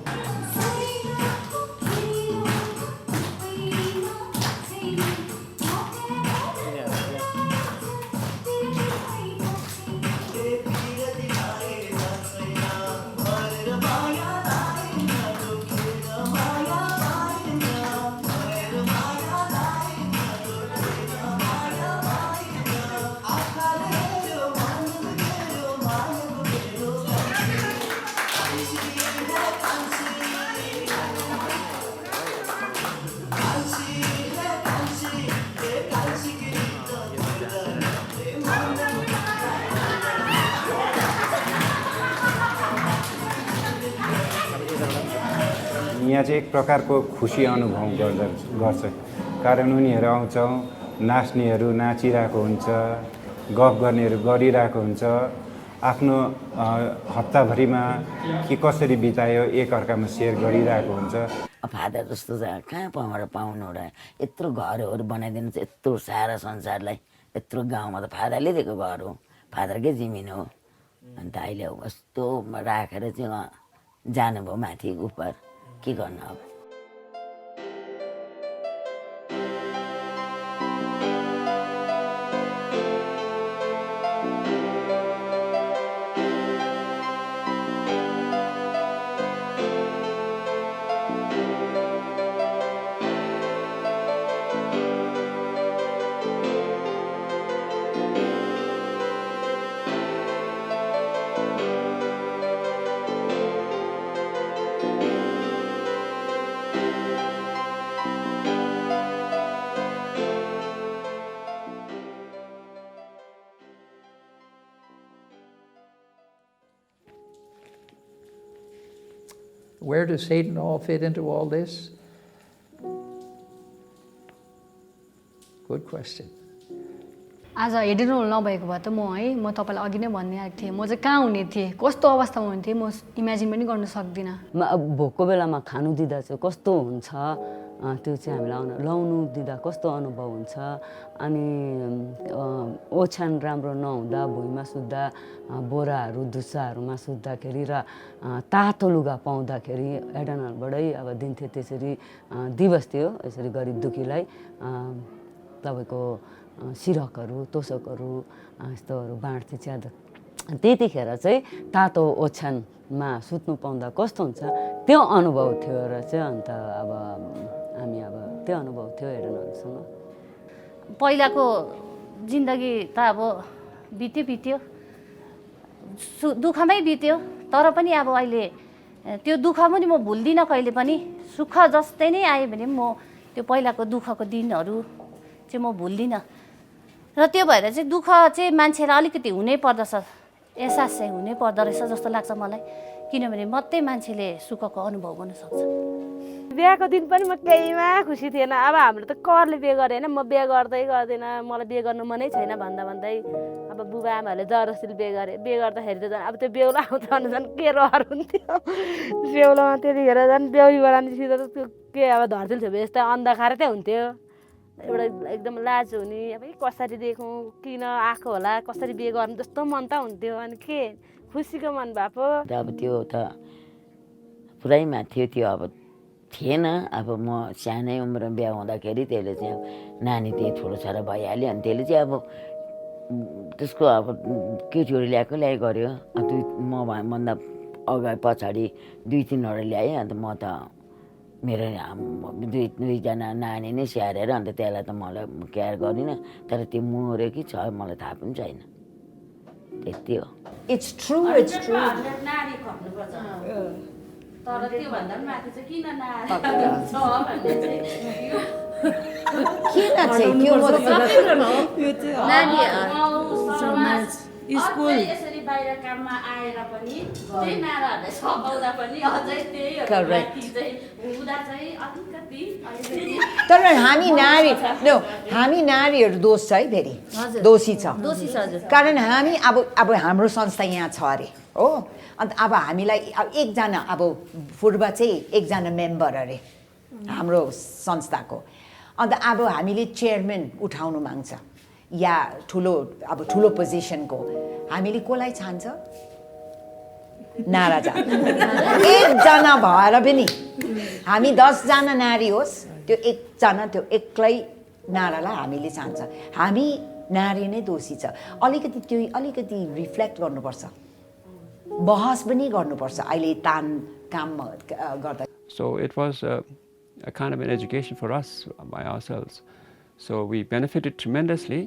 S19: यहाँ चाहिँ एक प्रकारको खुसी अनुभव गर्छ कारण उनीहरू आउँछ नाच्नेहरू नाचिरहेको हुन्छ गफ गर्नेहरू गरिरहेको हुन्छ आफ्नो हप्ताभरिमा के कसरी बितायो एकअर्कामा सेयर गरिरहेको हुन्छ।
S4: फादर जस्तो चाहिँ कहाँ पाउनु र यत्रो घरहरू बनाइदिनु चाहिँ यत्रो सारा संसारलाई यत्रो गाउँमा त फादरले दिएको घर हो फादरकै जमिन हो अन्त अहिले कस्तो राखेर चाहिँ जानुभयो माथि उपर के गर्नु अब।
S8: Where does Hayden Hall fit into all this? Good question.
S21: आज हेडेन हल नभएको भए त म तपाईँलाई अघि नै भनिदिएको थिएँ म चाहिँ कहाँ हुने थिएँ कस्तो अवस्थामा हुन्थेँ म इमेजिन पनि गर्न सक्दिनँ।
S22: भोकको बेलामा खानु दिँदा चाहिँ कस्तो हुन्छ त्यो चाहिँ हामीलाई लाउनु दिँदा कस्तो अनुभव हुन्छ अनि ओछ्यान राम्रो नहुँदा भुइँमा सुत्दा बोराहरू दुस्साहरूमा सुत्दाखेरि र तातो लुगा पाउँदाखेरि एडनलबाटै अब दिन्थे त्यसरी दिबस्थ्यो यसरी गरिब दुखीलाई तपाईँको सिरकहरू तोसकहरू यस्तोहरू बाँड्थे च्यादर त्यतिखेर चाहिँ तातो ओछ्यानमा सुत्नु पाउँदा कस्तो हुन्छ त्यो अनुभव थियो र चाहिँ अन्त अब हामी अब त्यो अनुभव थियो हेर्नुसँग
S10: पहिलाको जिन्दगी त अब बित्यो दुःखमै बित्यो तर पनि अब अहिले त्यो दुःख पनि म भुल्दिनँ कहिले पनि सुख जस्तै नै आयो भने म त्यो पहिलाको दुःखको दिनहरू चाहिँ म भुल्दिनँ र त्यो भएर चाहिँ दुःख चाहिँ मान्छेलाई अलिकति हुनै पर्दछ एहसास चाहिँ हुनै पर्दो रहेछ जस्तो लाग्छ मलाई किनभने मात्रै मान्छेले सुखको अनुभव गर्न सक्छ।
S9: बिहाको दिन पनि म केहीमा खुसी थिएन अब हाम्रो त करले बिहे गरे होइन म बिहे गर्दैन मलाई बिहे गर्नु मनै छैन भन्दै अब बुबा आमाहरूले जबरजस्तीले बिहे गर्दाखेरि त झन् अब त्यो बेहुला आउँछ भने झन् के रहर हुन्थ्यो बेहुलामा त्यतिखेर झन् बेहुली बरानीसित त के अब धर्जेल छेउ यस्तै अन्धकार चाहिँ हुन्थ्यो एउटा एकदम लाज हुने अब कसरी देखौँ किन आएको होला कसरी बिहे गर्नु जस्तो मन त हुन्थ्यो अनि के खुसीको मन भएको
S4: अब त्यो त पुरै माथि त्यो अब थिएन अब म सानै उमेरमा बिहा हुँदाखेरि त्यसले चाहिँ नानी त्यही ठुलो छोरा भइहाल्यो अनि त्यसले चाहिँ अब त्यसको अब केटीहरू ल्याएको गर्यो मभन्दा अगाडि पछाडि 2-3वटा ल्याएँ अन्त म त मेरो दुईजना नानी नै स्याहारेर अन्त त्यसलाई त मलाई केयर गरिनँ तर त्यो मऱ्यो कि छ मलाई थाहा पनि छैन त्यति हो।
S14: It's true.
S1: तर त्योभन्दा पनि माथि चाहिँ किन नआएर छ भन्ने चाहिँ
S3: किन चाहिँ त्यो
S1: नानी स्कुल यसरी बाहिर काममा आएर पनि त्यही नाराहरूलाई सघाउँदा पनि अझै त्यही हुँदा चाहिँ अलिकति
S3: तर हामी नारीहरू दोष छ है फेरि दोषी छ कारण हामी अब हाम्रो संस्था यहाँ छ अरे हो अन्त अब हामीलाई एकजना अब फुर्बा चाहिँ एकजना मेम्बर अरे हाम्रो संस्थाको अन्त अब हामीले चेयरम्यान उठाउनु माग्छ या ठुलो पोजिसनको हामीले कसलाई छान्छ नारा एकजना भएर पनि हामी 10 जना नारी होस् त्यो एकजना त्यो एक्लै नारालाई हामीले छान्छ हामी नारी नै दोषी छ अलिकति रिफ्लेक्ट गर्नुपर्छ बहस पनि गर्नुपर्छ अहिले काम गर्दा.
S11: So it was a kind of an education for us by ourselves. So we benefited tremendously,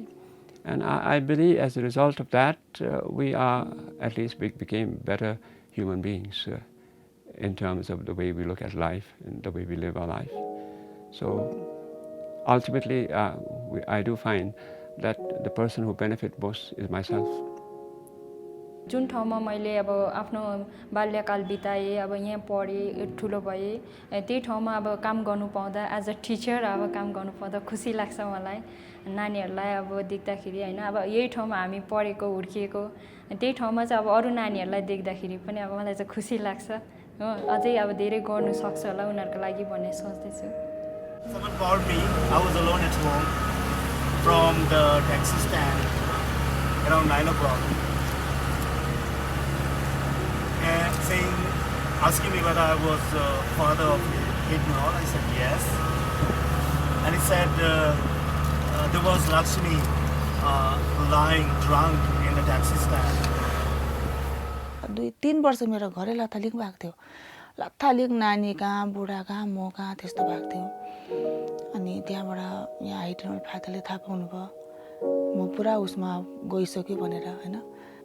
S11: and I believe as a result of that we became better human beings in terms of the way we look at life and the way we live our life. So ultimately I do find that the person who benefits most is myself.
S14: जुन ठाउँमा मैले अब आफ्नो बाल्यकाल बिताएँ अब यहाँ पढेँ ठुलो भएँ त्यही ठाउँमा अब काम गर्नु पाउँदा एज अ टिचर अब काम गर्नु पाउँदा खुसी लाग्छ मलाई नानीहरूलाई अब देख्दाखेरि हैन अब यही ठाउँमा हामी पढेको हुर्किएको त्यही ठाउँमा चाहिँ अब अरू नानीहरूलाई देख्दाखेरि पनि अब मलाई चाहिँ खुसी लाग्छ हो अझै अब धेरै गर्नु सक्छ होला उनीहरुको लागि भन्ने सोच्दै छु.
S15: Someone called me. I was alone at home from the taxi stand around 9 o'clock. And asking me whether I was father of Hayden Hall. I said yes. And he said there was Lakshmi lying drunk in the taxi stand.
S18: 2-3 वर्ष मेरो घरै लथालिङ भएको थियो. लथालिङ नानी कहाँ बुढा कहाँ म कहाँ त्यस्तो भएको थियो. अनि त्यहाँबाट यहाँ हाइडेन हल फादरले थाहा पाउनुभयो म पुरा उसमा गइसक्यो भनेर हैन.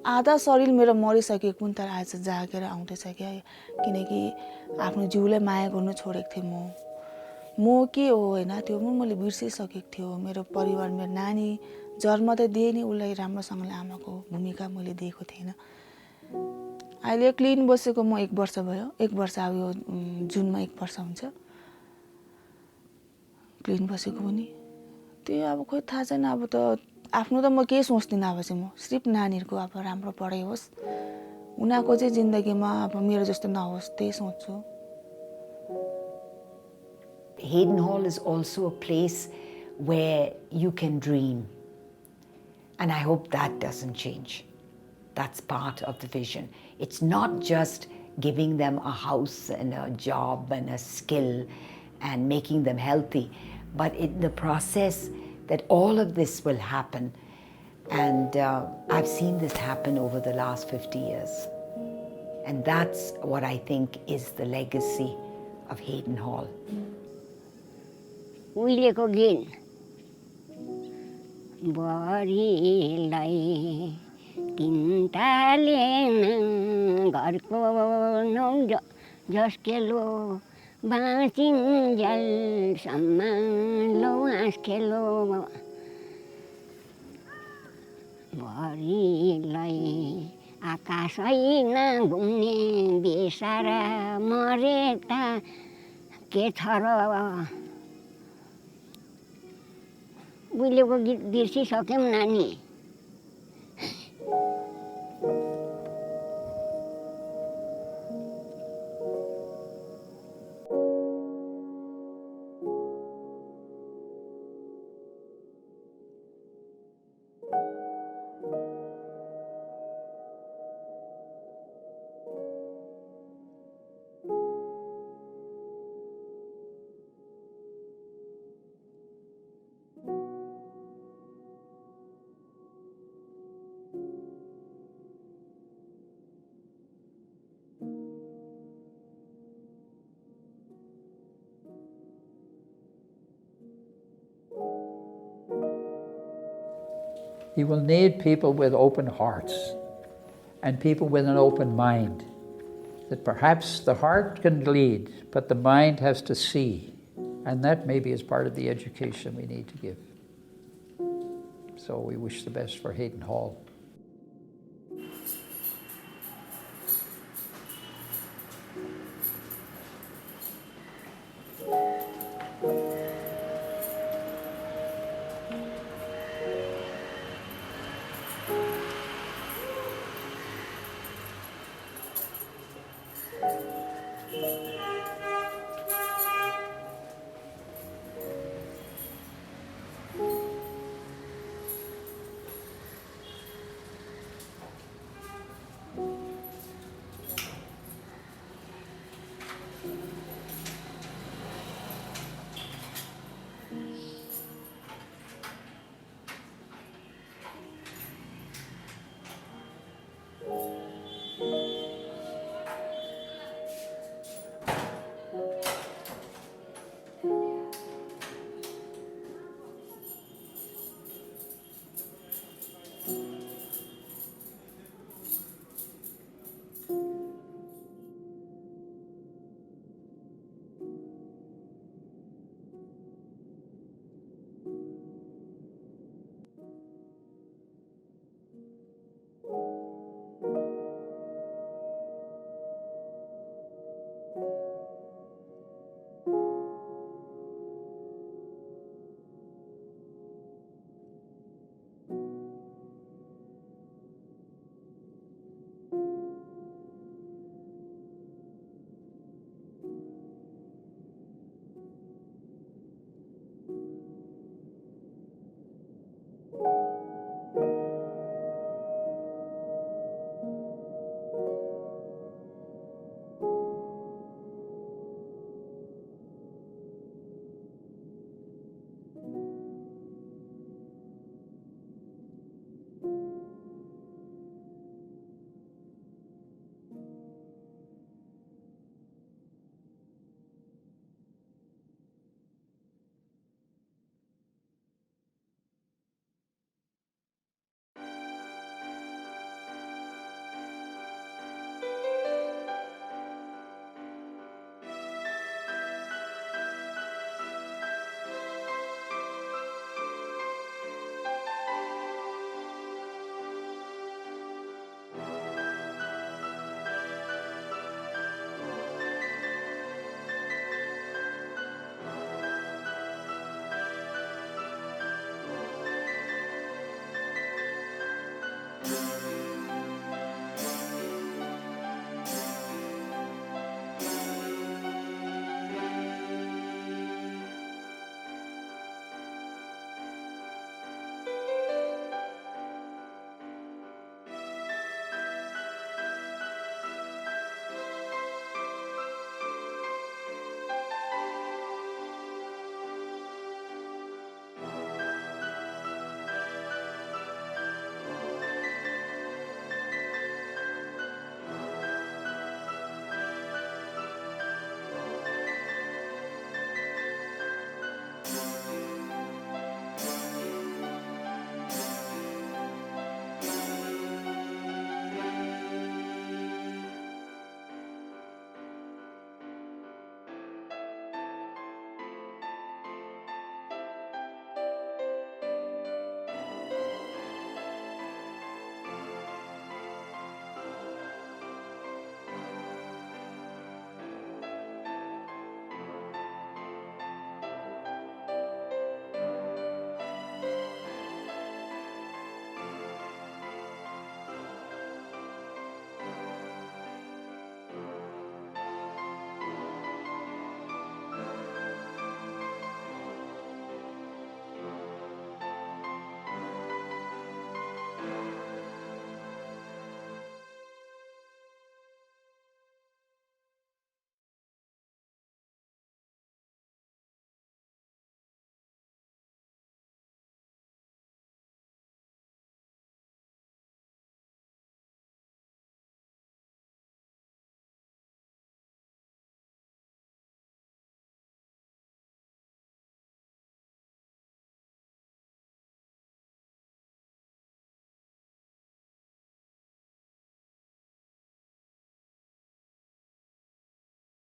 S18: आधा शरीर मेरो मरिसकेको पनि तर आज जागेर आउँदैछ क्या किनकि आफ्नो जिउलाई माया गर्नु छोडेको थिएँ म के हो हैन त्यो पनि मैले बिर्सिसकेको थियो. मेरो परिवार मेरो नानी जन्म त दिए नि उसलाई राम्रोसँगले आमाको भूमिका मैले दिएको थिएन. अहिले क्लिन बसेको म 1 वर्ष भयो. 1 वर्ष आयो जुनमा 1 वर्ष हुन्छ क्लिन बसेको पनि. त्यो अब खोइ थाहा छैन अब त आफ्नो त म के सोच्दिन अब चाहिँ म सिर्फ नानीहरुको अब राम्रो पढाइ होस् उनीहरुको चाहिँ जिन्दगीमा अब मेरो जस्तो नहोस् त्यही सोच्छु.
S3: Hayden Hall is also a place where you can dream. And I hope that doesn't change. That's part of the vision. It's not just giving them a house and a job and a skill and making them healthy, but in the process that all of this will happen. And I've seen this happen over the last 50 years. And that's what I think is the legacy of Hayden Hall.
S25: उहिलेको गीत बरीलाई तिनताले घरको नौ जस्केलो बाँचिन्जेल सम्मानलो हाँस्खेलो भरिलाई आकाशैन घुम्ने बेसारा मरे त के छ र उहिलेको गीत बिर्सिसक्यौँ नानी.
S8: He will need people with open hearts and people with an open mind. that perhaps the heart can lead, but the mind has to see. And that maybe is part of the education we need to give. So we wish the best for Hayden Hall.